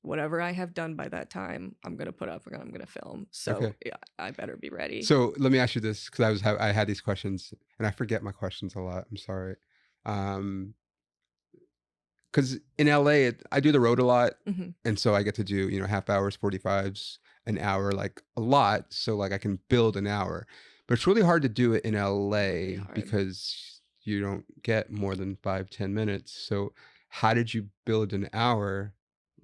whatever I have done by that time, I'm going to put up and I'm going to film. So yeah, I better be ready. So let me ask you this, because I had these questions and I forget my questions a lot. I'm sorry. Because in LA, I do the road a lot. And so I get to do, half hours, 45s, an hour, like a lot. So like I can build an hour. But it's really hard to do it in LA because you don't get more than 5-10 minutes. So how did you build an hour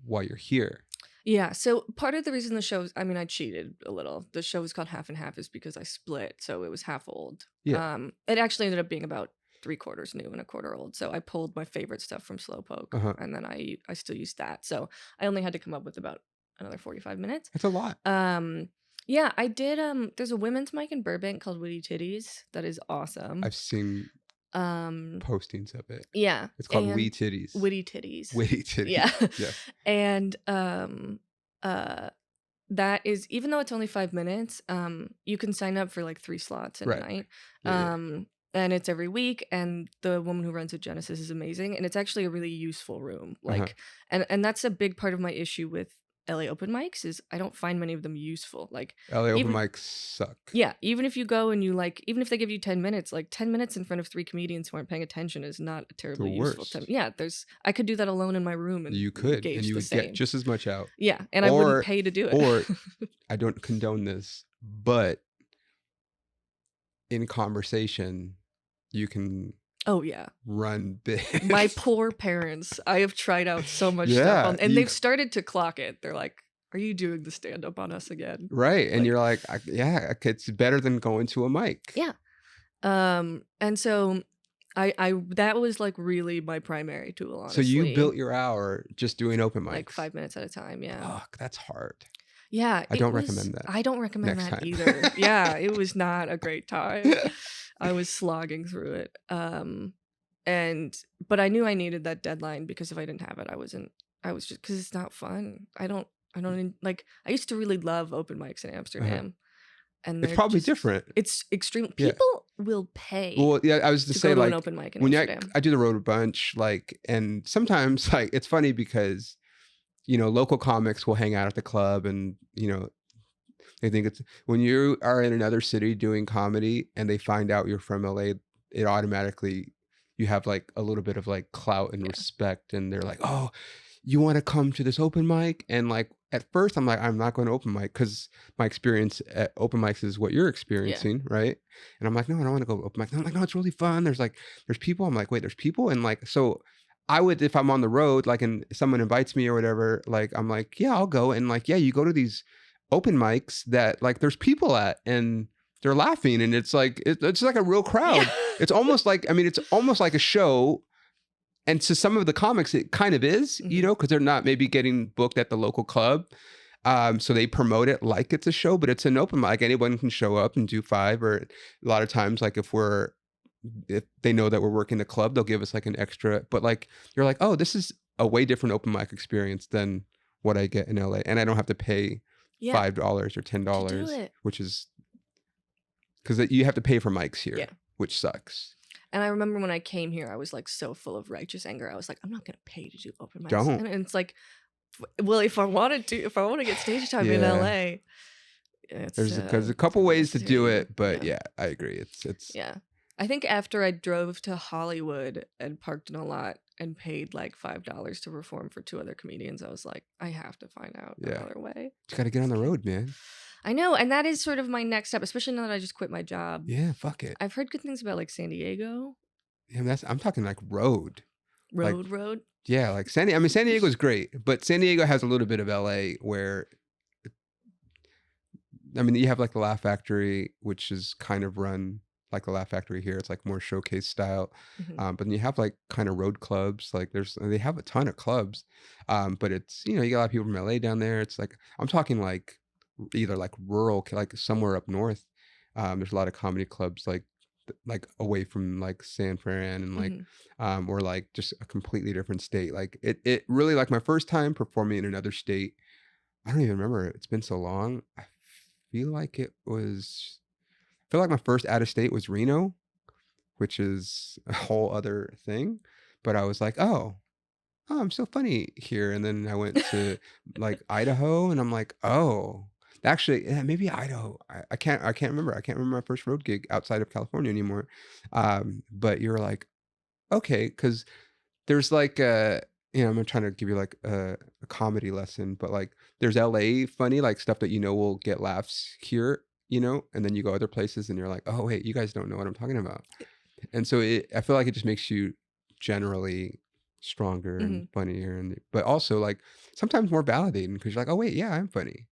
while you're here? Yeah, so part of the reason the show, I cheated a little. The show was called Half and Half is because I split, so it was half old. Yeah. It actually ended up being about 3/4 new and 1/4 old. So I pulled my favorite stuff from Slowpoke, and then I still used that. So I only had to come up with about another 45 minutes. That's a lot. Yeah, I did. There's a women's mic in Burbank called Witty Titties that is awesome. I've seen postings of it. Yeah, it's called Wee Titties. Witty Titties. Witty Titties. Yeah. And that is, even though it's only 5 minutes, you can sign up for like 3 slots in a night. And it's every week, and the woman who runs it, Genesis, is amazing, and it's actually a really useful room. Like, and that's a big part of my issue with LA open mics is I don't find many of them useful. Like LA open mics suck. Yeah, even if you go and you like, even if they give you 10 minutes, like 10 minutes in front of 3 comedians who aren't paying attention is not a terribly useful time. Yeah, I could do that alone in my room, and you could, and you would get just as much out. Yeah, and I wouldn't pay to do it. Or I don't condone this, but in conversation, you can. Oh yeah, run big. My poor parents. I have tried out so much stuff, and they've started to clock it. They're like, "Are you doing the stand up on us again?" Right, and you're like, "Yeah, it's better than going to a mic." Yeah, and so I that was like really my primary tool. Honestly. So you built your hour just doing open mics, like 5 minutes at a time. Yeah. Fuck, that's hard. Yeah, I don't recommend that. I don't recommend that either. Yeah, it was not a great time. I was slogging through it. But I knew I needed that deadline, because if I didn't have it, I was just, because it's not fun. I don't like, I used to really love open mics in Amsterdam. And it's probably different. It's extreme. People will pay Well, yeah, I was to to say go to an like open mic in when Amsterdam. I do the road a bunch, like, and sometimes like it's funny because local comics will hang out at the club, and they think it's when you are in another city doing comedy and they find out you're from LA, it automatically you have like a little bit of like clout and Yeah. respect, and they're like, "Oh, you want to come to this open mic?" And like at first I'm like, I'm not going to open mic because my experience at open mics is what you're Yeah. experiencing, right? And I'm like, no, I don't want to go to open mic. And I'm like, no, it's really fun. There's people. I'm like, wait, there's people. And like, so I would, if I'm on the road, like, and someone invites me or whatever, like, I'm like, yeah, I'll go. And like, yeah, you go to these open mics that like there's people at, and they're laughing, and it's like, it's like a real Yeah. crowd. It's almost like, I mean, it's almost like a show. And to some of the comics, it kind of is, Mhm. because they're not maybe getting booked at the local club. So they promote it like it's a show, but it's an open mic. Anyone can show up and do 5. Or a lot of times, like if they know that we're working the club, they'll give us like an extra. But like you're like, oh, this is a way different open mic experience than what I get in LA, and I don't have to pay Yeah. $5 or To do $10, it. which is because you have to pay for mics here, Yeah. which sucks. And I remember when I came here, I was like so full of righteous anger. I was like, I'm not gonna pay to do open mics. Don't. And it's like, well, if I want to get stage time in Yeah. LA, There's a it's couple ways to do unnecessary. it, but yeah, I agree. It's Yeah. I think after I drove to Hollywood and parked in a lot and paid like $5 to perform for 2 other comedians, I was like, I have to find out Yeah. another way. you got to get on the road, man. I know, and that is sort of my next step, especially now that I just quit my job. Yeah, fuck it. I've heard good things about like San Diego. Yeah, I'm talking like road. Road. Yeah, like San Diego is great, but San Diego has a little bit of LA where, I mean, you have like the Laugh Factory, which is kind of run like the Laugh Factory here. It's like more showcase style. Mhm. But then you have like kind of road clubs. Like they have a ton of clubs. But it's, you got a lot of people from LA down there. It's like, I'm talking like either like rural, like somewhere up north. There's a lot of comedy clubs like away from like San Fran, and like Mhm. or like just a completely different state. Like it really, like my first time performing in another state, I don't even remember. It's been so long. Feel like I feel like my first out of state was Reno, which is a whole other thing. But I was like, oh, I'm so funny here. And then I went to like Idaho, and I'm like, oh, actually, yeah, maybe Idaho. I can't remember. I can't remember my first road gig outside of California anymore. But you're like, okay, because there's like I'm trying to give you like a comedy lesson, but like there's LA funny, like stuff that will get laughs here, and then you go other places and you're like, oh wait, you guys don't know what I'm talking about. And so I feel like it just makes you generally stronger and Mhm. funnier, but also like sometimes more validating because you're like, oh wait, yeah, I'm funny.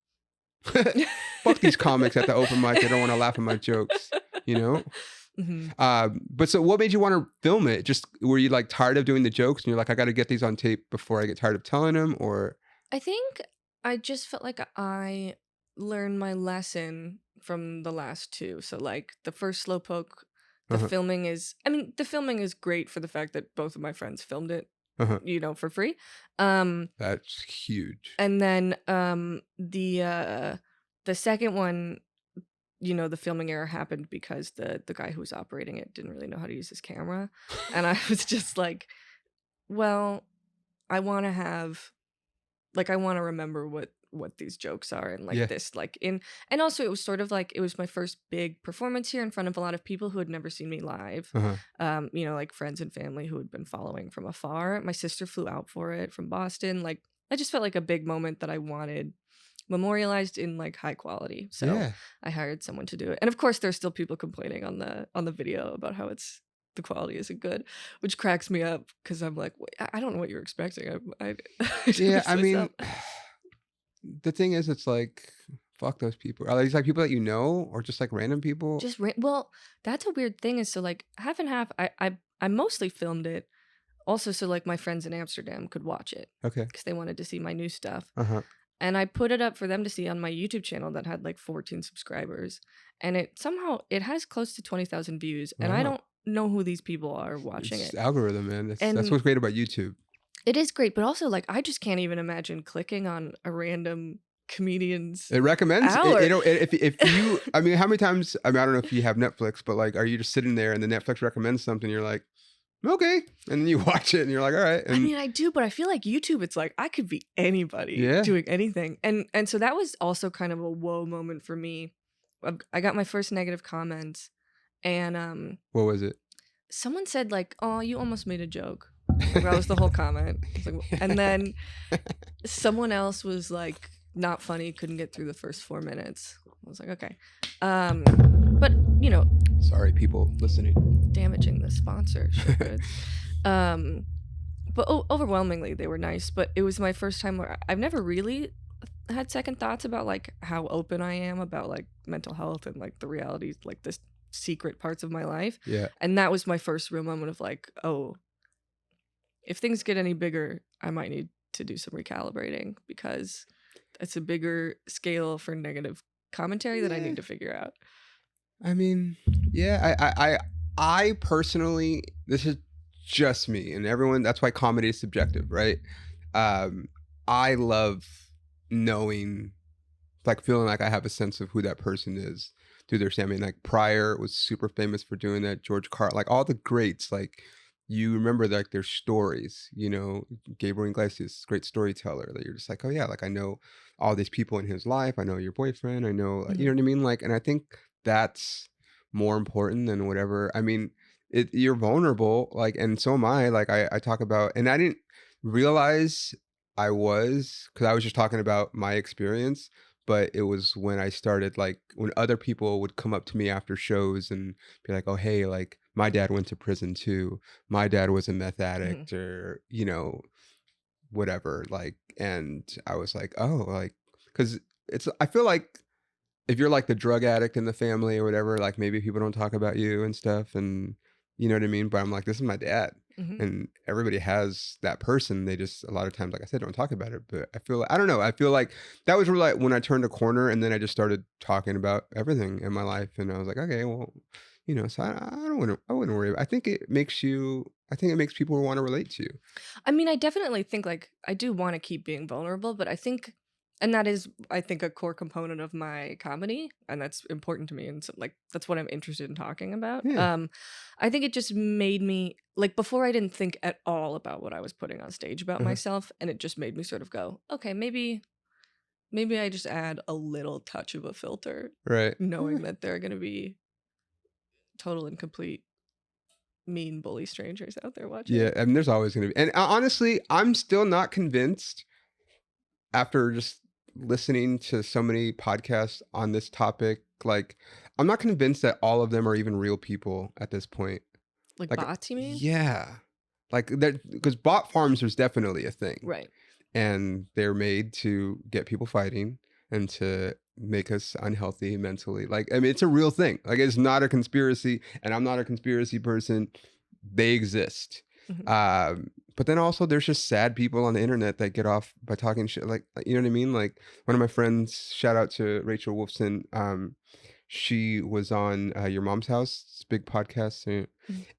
Fuck these comics at the open mic. They don't want to laugh at my jokes, you know? Mhm. But so what made you want to film it? Just were you like tired of doing the jokes and you're like, I got to get these on tape before I get tired of telling them, or I think I just felt like I learned my lesson from the last 2. So like the first Slowpoke, uh-huh, the filming is great for the fact that both of my friends filmed it, uh-huh. for free. Um That's huge. and then the second one, the filming error happened because the guy who was operating it didn't really know how to use his camera. And I was just like, well, I want to have I want to remember what these jokes are, and like Yeah. this like in and also it was sort of like it was my first big performance here in front of a lot of people who had never seen me live. Uh-huh. Like friends and family who had been following from afar. My sister flew out for it from Boston. Like I just felt like a big moment that I wanted memorialized in like high quality. So Yeah. I hired someone to do it. And of course there's still people complaining on the video about how the quality isn't good, which cracks me up because I'm like, "Wait, I don't know what you're expecting. I I do Yeah. this I mean, myself." the thing is, it's like, fuck those people. Are these like people that you know, or just like random people? Well, that's a weird thing is so like half and half. I mostly filmed it also so like my friends in Amsterdam could watch it Okay. because they wanted to see my new stuff. Uh-huh. And I put it up for them to see on my YouTube channel that had like 14 subscribers. And it has close to 20,000 views. And I Wow. don't know who these people are watching It's it. algorithm, man. That's And what's great about YouTube. it is great, but also like I just can't even imagine clicking on a random comedians It recommends hour. if you, I mean, how many times, I mean, I don't know if you have Netflix, but like, are you just sitting there and the Netflix recommends something, you're like, okay, and then you watch it and you're like, all right. And I mean, I do, but I feel like YouTube, it's like I could be anybody doing anything. And so that was also kind of a whoa moment for me. I got my first negative comment, and what was it? someone said like, "Oh, you almost made a joke." Like, that was the whole comment. It's like, and then someone else was like, "Not funny, couldn't get through the first 4 minutes." I was like, okay. But you know, sorry, people listening. Damaging the sponsorship goods. But overwhelmingly they were nice. But it was my first time where I've never really had second thoughts about like how open I am about like mental health and like the realities, like this secret parts of my life. Yeah. And that was my first real moment of like, oh, if things get any bigger, I might need to do some recalibrating, because it's a bigger scale for negative commentary that I need to figure out. I mean, yeah, I personally, this is just me, and everyone, that's why comedy is subjective, right? I love knowing, like feeling like I have a sense of who that person is through their stand. I mean, like Pryor was super famous for doing that. George Carlin, like all the greats, like you remember like their stories, you know, Gabriel Iglesias, great storyteller, that you're just like, oh yeah, like I know all these people in his life. I know your boyfriend. I know, you know what I mean? Like, and I think that's more important than whatever. I mean, you're vulnerable, like, and so am I. Like I talk about, and I didn't realize I was, because I was just talking about my experience. But it was when I started, like, when other people would come up to me after shows and be like, oh, hey, like, my dad went to prison too. My dad was a meth addict, or, you know, whatever. Like, and I was like, oh, like, because I feel like if you're like the drug addict in the family or whatever, like maybe people don't talk about you and stuff, and you know what I mean? But I'm like, this is my dad. And everybody has that person. They just, a lot of times, like I said, don't talk about it. But I feel, I don't know. I feel like that was really like when I turned a corner, and then I just started talking about everything in my life. And I was like, okay, well, you know, so I don't want to, I wouldn't worry. I think it makes people want to relate to you. I mean, I definitely think like I do want to keep being vulnerable, but I think, and that is, I think, a core component of my comedy, and that's important to me, and so, like, that's what I'm interested in talking about. Yeah. I think it just made me like, before I didn't think at all about what I was putting on stage about myself, and it just made me sort of go, okay, maybe I just add a little touch of a filter, Right. knowing that there are going to be total and complete mean bully strangers out there watching. Yeah, and there's always going to be. And honestly, I'm still not convinced, after just listening to so many podcasts on this topic. Like, I'm not convinced that all of them are even real people at this point. Like, Like, bots, you mean? yeah. Like that, because bot farms is definitely a thing. Right. And they're made to get people fighting and to make us unhealthy mentally. Like, I mean, it's a real thing. Like, it's not a conspiracy, and I'm not a conspiracy person. They exist. But then also there's just sad people on the internet that get off by talking shit. Like, you know what I mean? Like, one of my friends, shout out to Rachel Wolfson. She was on Your Mom's House, this big podcast,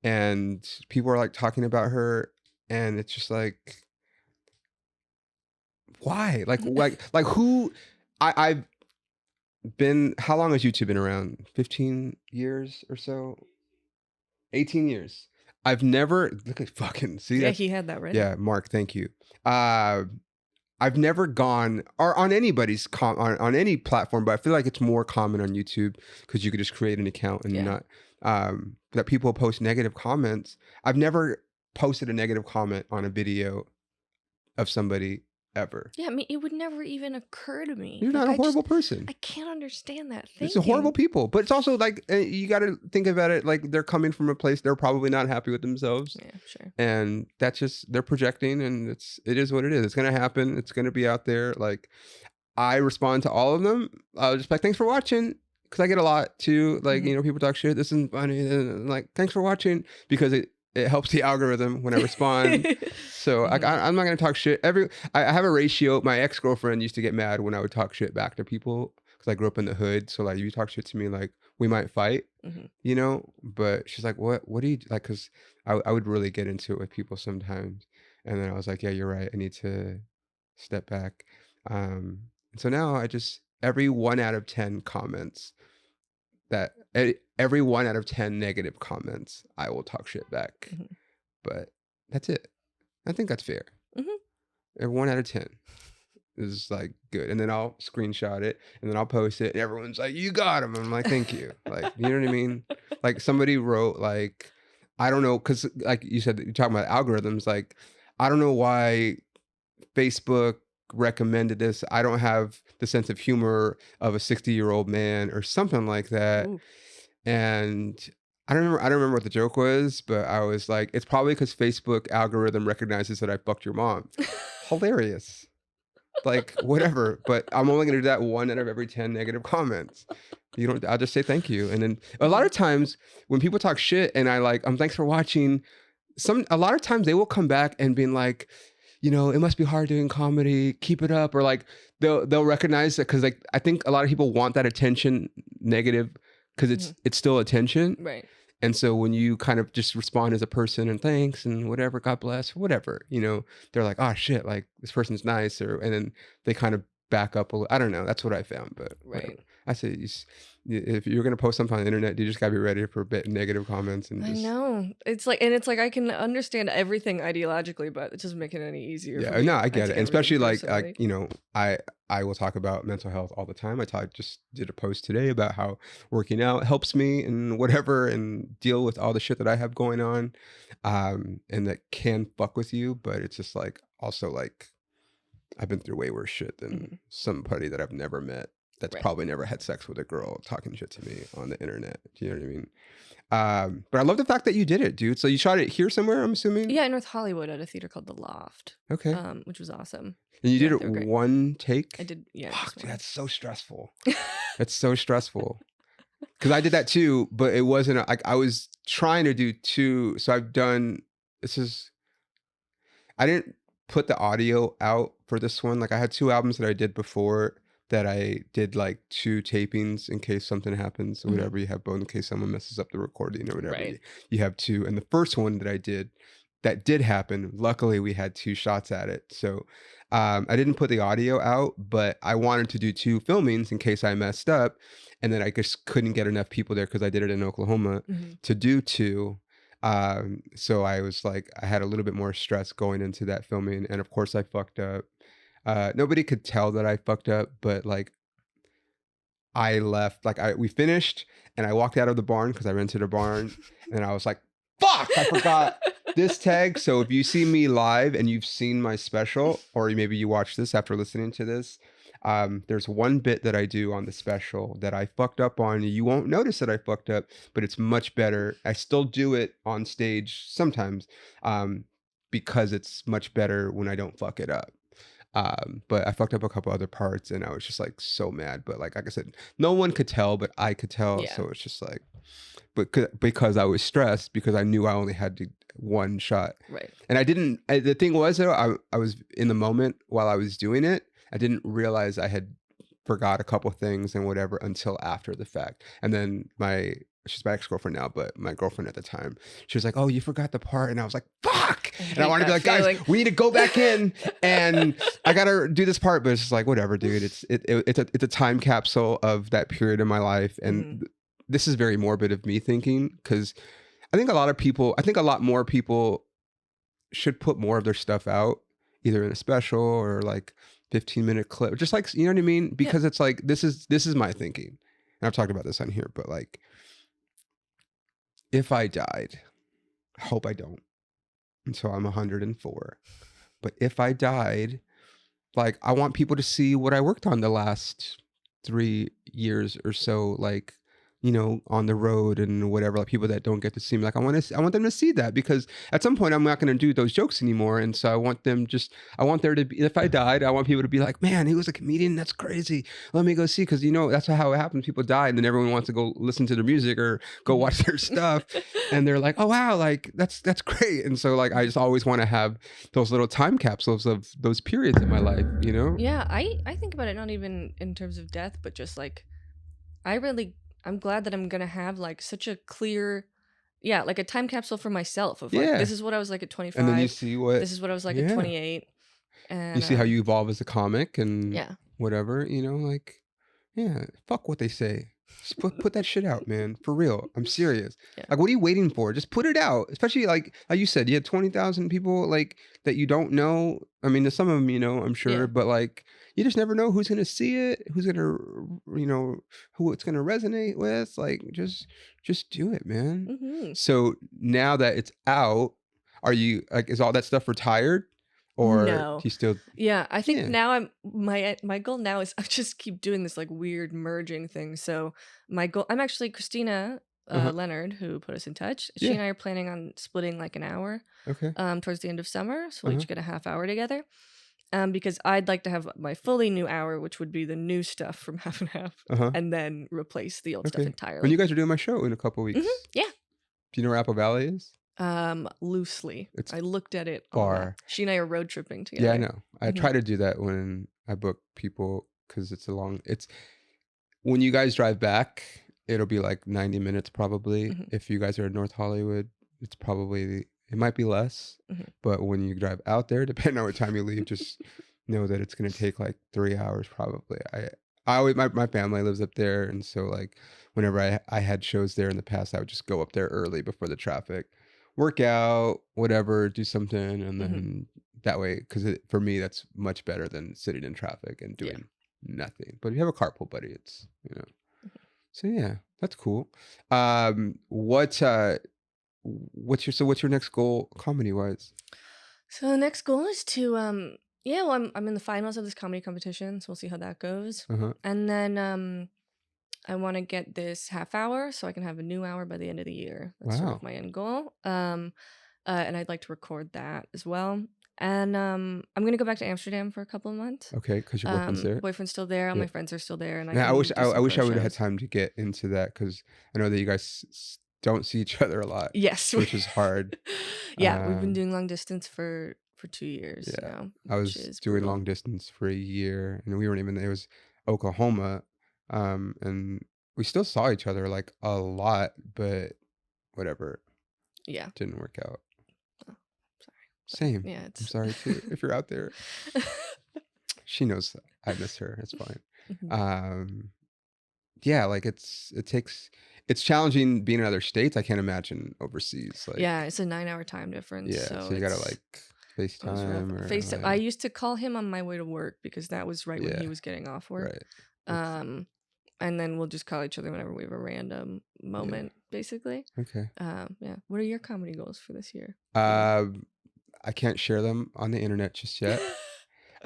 and people are like talking about her, and it's just like, why? Like who? I've been. How long has YouTube been around? 15 years or so. 18 years. I've never, look at fucking, see, Yeah, he had that right. Yeah, Mark, thank you. I've never gone, or on anybody's on any platform, but I feel like it's more common on YouTube, because you could just create an account and not that people post negative comments. I've never posted a negative comment on a video of somebody ever. Yeah, I mean, it would never even occur to me. You're Like, not a horrible person. I can't understand that thinking. It's a horrible people, but it's also like, you got to think about it, like they're coming from a place they're probably not happy with themselves. Yeah, sure. And that's just, they're projecting, and it is what it is. It's going to happen. It's going to be out there. Like, I respond to all of them. I'll just be like, thanks for watching. Because I get a lot too. Like, you know, people talk shit. This isn't funny. And like, thanks for watching, because it helps the algorithm when I respond. So I'm not going to talk shit. I have a ratio. My ex-girlfriend used to get mad when I would talk shit back to people, because I grew up in the hood. So like, if you talk shit to me, like, we might fight, you know? But she's like, what do you, like, because I would really get into it with people sometimes. And then I was like, yeah, you're right. I need to step back. And so now I just, every 1 out of 10 comments that, every 1 out of 10 negative comments, I will talk shit back. Mhm. But that's it. I think that's fair. Mhm. Every 1 out of 10 is like good. And then I'll screenshot it and then I'll post it and everyone's like, you got him. I'm like, thank you. Like, you know what I mean? Like somebody wrote like, I don't know, because like you said, you're talking about algorithms. Like, I don't know why Facebook recommended this. I don't have the sense of humor of a 60-year-old man or something like that. Ooh. And I don't remember what the joke was, but I was like, it's probably because Facebook algorithm recognizes that I fucked your mom. Hilarious. Like whatever, but I'm only gonna do that 1 out of every 10 negative comments. You don't. I'll just say thank you, and then a lot Mhm. of times when people talk shit, and I like, thanks for watching. A lot of times they will come back and being like, it must be hard doing comedy. Keep it up, or like they'll recognize that because like I think a lot of people want that attention, negative, because Mhm. it's still attention. Right. And so when you kind of just respond as a person and thanks and whatever, God bless, whatever, they're like, oh shit, like this person's nice, and then they kind of back up a little. I don't know. That's what I found, but whatever. Right. I say, if you're gonna post something on the internet, you just gotta be ready for a bit negative comments and I just. know. It's like I can understand everything ideologically, but it doesn't make it any easier for Yeah, me no, I to get it, take and everything especially like personally. I will talk about mental health all the time. Just did a post today about how working out helps me and whatever, and deal with all the shit that I have going on, and that can fuck with you. But it's just like also like I've been through way worse shit than Mhm. somebody that I've never met. That's Right. probably never had sex with a girl talking shit to me on the internet. Do you know what I mean? But I love the fact that you did it, dude. So you shot it here somewhere, I'm assuming? Yeah, in North Hollywood at a theater called The Loft, Okay. which was awesome. And you did Yeah, it they were great. one I take? did, yeah, Fuck, just dude, one. that's so stressful. That's so stressful. Because I did that too, but it wasn't like I was trying to do two. So I've done, this is, I didn't put the audio out for this one. Like I had 2 albums that I did before that I did like 2 tapings in case something happens or Mhm. whatever. You have both in case someone messes up the recording or whatever. Right. You have two. And the first one that I did that did happen. Luckily, we had 2 shots at it. So I didn't put the audio out, but I wanted to do 2 filmings in case I messed up. And then I just couldn't get enough people there because I did it in Oklahoma Mhm. to do 2. So I was like, I had a little bit more stress going into that filming. And of course, I fucked up. Nobody could tell that I fucked up, but like I left, like we finished and I walked out of the barn because I rented a barn and I was like, fuck, I forgot this tag. So if you see me live and you've seen my special, or maybe you watch this after listening to this, there's one bit that I do on the special that I fucked up on. You won't notice that I fucked up, but it's much better. I still do it on stage sometimes, because it's much better when I don't fuck it up. But I fucked up a couple other parts and I was just like so mad. But like I said, no one could tell, but I could tell. Yeah. So it's just like, but because I was stressed because I knew I only had one shot. Right. And I didn't, the thing was though, I was in the moment while I was doing it. I didn't realize I had forgot a couple things and whatever until after the fact. And then she's my ex-girlfriend now, but my girlfriend at the time, she was like, oh, you forgot the part. And I was like, fuck. And I hate wanted to be like, that feeling. guys, we need to go back in and I gotta do this part. But it's just like, whatever, dude. It's a time capsule of that period in my life. And Mhm. this is very morbid of me thinking, because I think a lot more people should put more of their stuff out, either in a special or like 15-minute clip, just like, you know what I mean? Because it's like, this is my thinking. And I've talked about this on here, but like, if I died, I hope I don't until I'm 104. But if I died, like, I want people to see what I worked on the last 3 years or so, like, on the road and whatever, like people that don't get to see me. Like, I want them to see that, because at some point I'm not going to do those jokes anymore. And so I want there to be, if I died, I want people to be like, man, he was a comedian. That's crazy. Let me go see. Cause that's how it happens. People die and then everyone wants to go listen to their music or go watch their stuff. And they're like, oh wow, like that's great. And so like, I just always want to have those little time capsules of those periods in my life, Yeah, I think about it not even in terms of death, but just like I'm glad that I'm gonna have like such a clear, yeah, like a time capsule for myself of like, Yeah. this is what I was like at And then you 25, see what, this is what I was like at yeah. 28, You and see how you evolve as a comic, and yeah, whatever, like, yeah, fuck what they say. Just put that shit out, man. For real. I'm serious. Yeah. Like, what are you waiting for? Just put it out. Especially like you said, you had 20,000 people like that you don't know. I mean, there's some of them, I'm sure, Yeah. but like you just never know who's gonna see it, who's gonna, who it's gonna resonate with. Like, just do it, man. Mm-hmm. So now that it's out, are you like, is all that stuff retired, or do No. you still? Yeah, I think Yeah. now my goal now is I just keep doing this like weird merging thing. So my goal, I'm actually Christina Uh-huh. Leonard, who put us in touch. She Yeah. and I are planning on splitting like an hour Okay. towards the end of summer. So we'll Uh-huh. each get a half hour together. Because I'd like to have my fully new hour, which would be the new stuff from half and half, Uh-huh. and then replace the old stuff Okay. When entirely. you guys are doing my show in a couple Hmm. weeks, Yeah. do you know where Apple Valley is? Loosely. It's I looked at it on the map. far. She and I are road tripping Yeah, I together. know. I Hmm. try to do that when I book people because it's when you guys drive back, it'll be like 90 minutes probably. Hmm. If you guys are in North Hollywood, it might be less. Hmm. But when you drive out there, depending on what time you leave, just know that it's gonna take like 3 hours probably. I always my family lives up there, and so like whenever I had shows there in the past, I would just go up there early before the traffic, work out, whatever, do something, and Hmm. then that way, because for me that's much better than sitting in traffic and Yeah. doing nothing. But if you have a carpool buddy, so yeah, that's cool. What's your next goal comedy wise? So the next goal is to yeah, well I'm in the finals of this comedy competition, so we'll see how that goes. Uh-huh. And then I want to get this half hour so I can have a new hour by the end of the year. That's sort of Wow. my end goal. And I'd like to record that as well. And I'm gonna go back to Amsterdam for a couple of months. Okay, because your boyfriend's there. Boyfriend's still there, all Yeah. my friends are still there, and I Yeah, I wish can do I some wish pro I would have had shows. time to get into that because I know that you guys don't see each other a lot, Yes. which is hard. Yeah, we've been Um, doing long distance for 2 years yeah, now, I which was is doing brutal. long distance for a year, and we weren't even. It was Oklahoma, and we still saw each other like a lot, but whatever, Yeah. didn't work out. Oh, sorry. Same. Yeah, I'm it's sorry too. If you're out there, she knows I miss her. It's fine. Mhm. Um, yeah, like it's challenging being in other states. I can't imagine overseas. Yeah, Like, it's a 9-hour time difference, yeah, so so you gotta like it was rough. FaceTime or FaceTime. I like, used to call him on my way to work because that was right when yeah, he was getting off work. right. It's Um, and then we'll just call each other whenever we have a random yeah, moment, basically. okay. Yeah. What are your comedy goals for this year, Peter? Um, I can't share them on the internet just yet.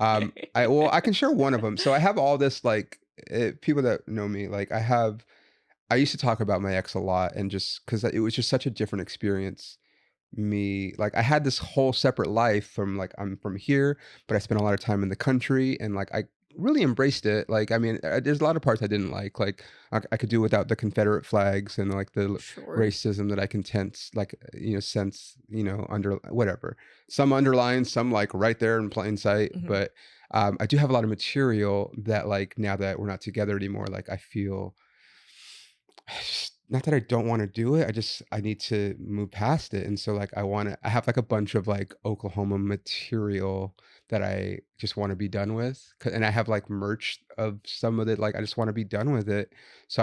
Okay. I can share one of them. So I have all this like people that know me, like I used to talk about my ex a lot, and just because it was just such a different experience. Like I had this whole separate life from like I'm from here, but I spent a lot of time in the country, and like I really embraced it. Like I mean, there's a lot of parts I didn't like I could do without the Confederate flags and like the Sure. racism that I can tense, like sense, under whatever. Some underlined, some like right there in plain sight, Hmm. but I do have a lot of material that like now that we're not together anymore, like I feel not that I don't want to do it. I need to move past it. And so like I have like a bunch of like Oklahoma material that I just want to be done with. And I have like merch of some of it. Like I just want to be done with it. So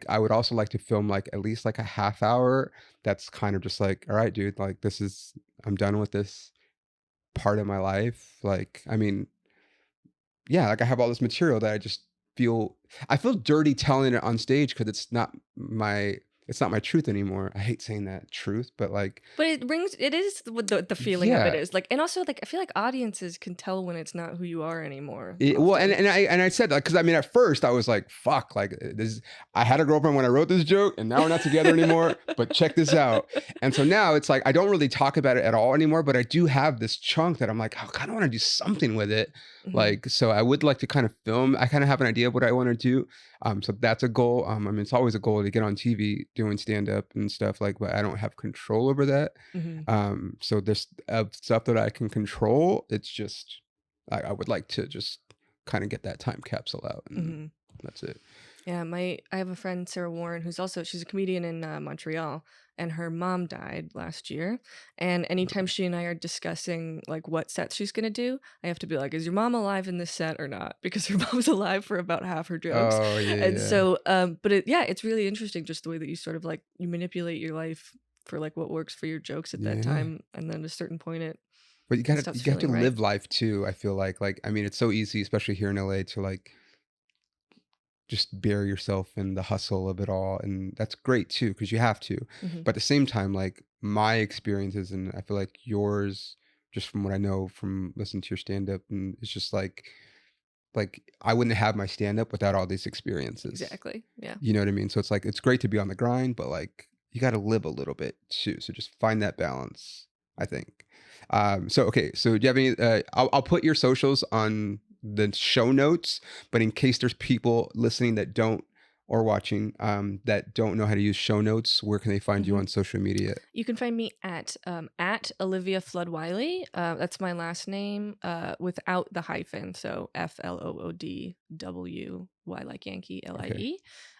I would also like to film like at least like a half hour. That's kind of just like, all right, dude, like I'm done with this part of my life. Like, I mean, yeah, like I have all this material that I feel dirty telling it on stage because it's not my truth anymore. I hate saying that truth, but like, But it is what the feeling of it yeah. is like, and also like I feel like audiences can tell when it's not who you are anymore. Well, and, Often. and I said that because I mean, at first I was like, "Fuck!" Like I had a girlfriend when I wrote this joke, and now we're not together anymore. But check this out. And so now it's like I don't really talk about it at all anymore. But I do have this chunk that I'm like, I kind of want to do something with it. Mhm. Like, so I would like to kind of film. I kind of have an idea of what I want to do. So that's a goal. I mean, it's always a goal to get on TV doing stand up and stuff like, but I don't have control over that. Mhm. So there's stuff that I can control. It's just I would like to just kind of get that time capsule out, and Mhm. that's it. Yeah, I have a friend, Sarah Warren, she's a comedian in Montreal, and her mom died last year. And anytime she and I are discussing like what sets she's gonna do, I have to be like, "Is your mom alive in this set or not?" Because her mom's alive for about half her jokes. Oh yeah, And yeah, so, but yeah, it's really interesting just the way that you sort of like you manipulate your life for like what works for your jokes at that yeah. time, and then at a certain point, But it you stops got to feeling right. live life too. I feel like I mean, it's so easy, especially here in LA, to like just bury yourself in the hustle of it all, and that's great too because you have to. Hmm. But at the same time, like my experiences, and I feel like yours, just from what I know from listening to your stand up, and it's just like I wouldn't have my stand up without all these experiences. Exactly. Yeah. You know what I mean? So it's like it's great to be on the grind, but like you got to live a little bit too. So just find that balance, I think. So okay, so do you have any? I'll put your socials on the show notes, but in case there's people listening that don't or watching that don't know how to use show notes, where can they find you Hmm. on social media? You can find me at Olivia Flood-Wylie. That's my last name without the hyphen, so FLOODWY like Yankee Okay.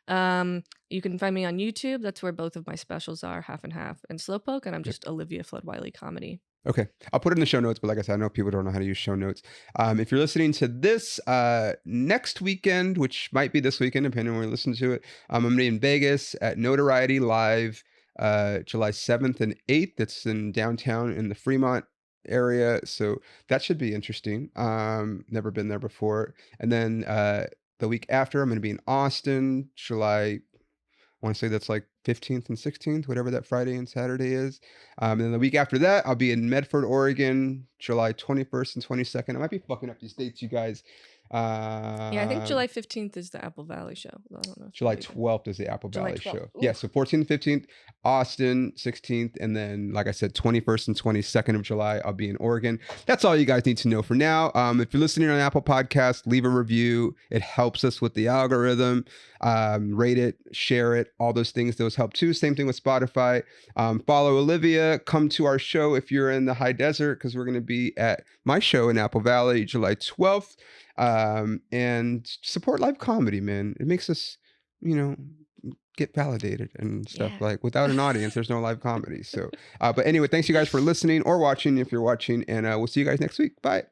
LIE. You can find me on YouTube. That's where both of my specials are, Half and Half and Slowpoke, and I'm just Olivia Flood-Wylie comedy. Okay. I'll put it in the show notes, but like I said, I know people don't know how to use show notes. If you're listening to this next weekend, which might be this weekend, depending on when you listen to it, I'm going to be in Vegas at Notoriety Live, July 7th and 8th. It's in downtown in the Fremont area. So that should be interesting. Never been there before. And then the week after, I'm going to be in Austin, July I want to say that's like 15th and 16th, whatever that Friday and Saturday is. And then the week after that, I'll be in Medford, Oregon, July 21st and 22nd. I might be fucking up these dates, you guys. Yeah, I think Uh, July 15th is the Apple Valley show. I don't know if July that even. 12th is the Apple July Valley 12th. show. Ooh. Yeah, so 14th, 15th, Austin, 16th, and then, like I said, 21st and 22nd of July, I'll be in Oregon. That's all you guys need to know for now. If you're listening on Apple Podcasts, leave a review. It helps us with the algorithm. Rate it, share it, all those things. Those help too. Same thing with Spotify. Follow Olivia. Come to our show if you're in the high desert because we're going to be at my show in Apple Valley, July 12th. And support live comedy, man. It makes us, you know, get validated and stuff. Yeah. Like without an audience, there's no live comedy. So, but anyway, thanks you guys for listening or watching if you're watching, and we'll see you guys next week. Bye.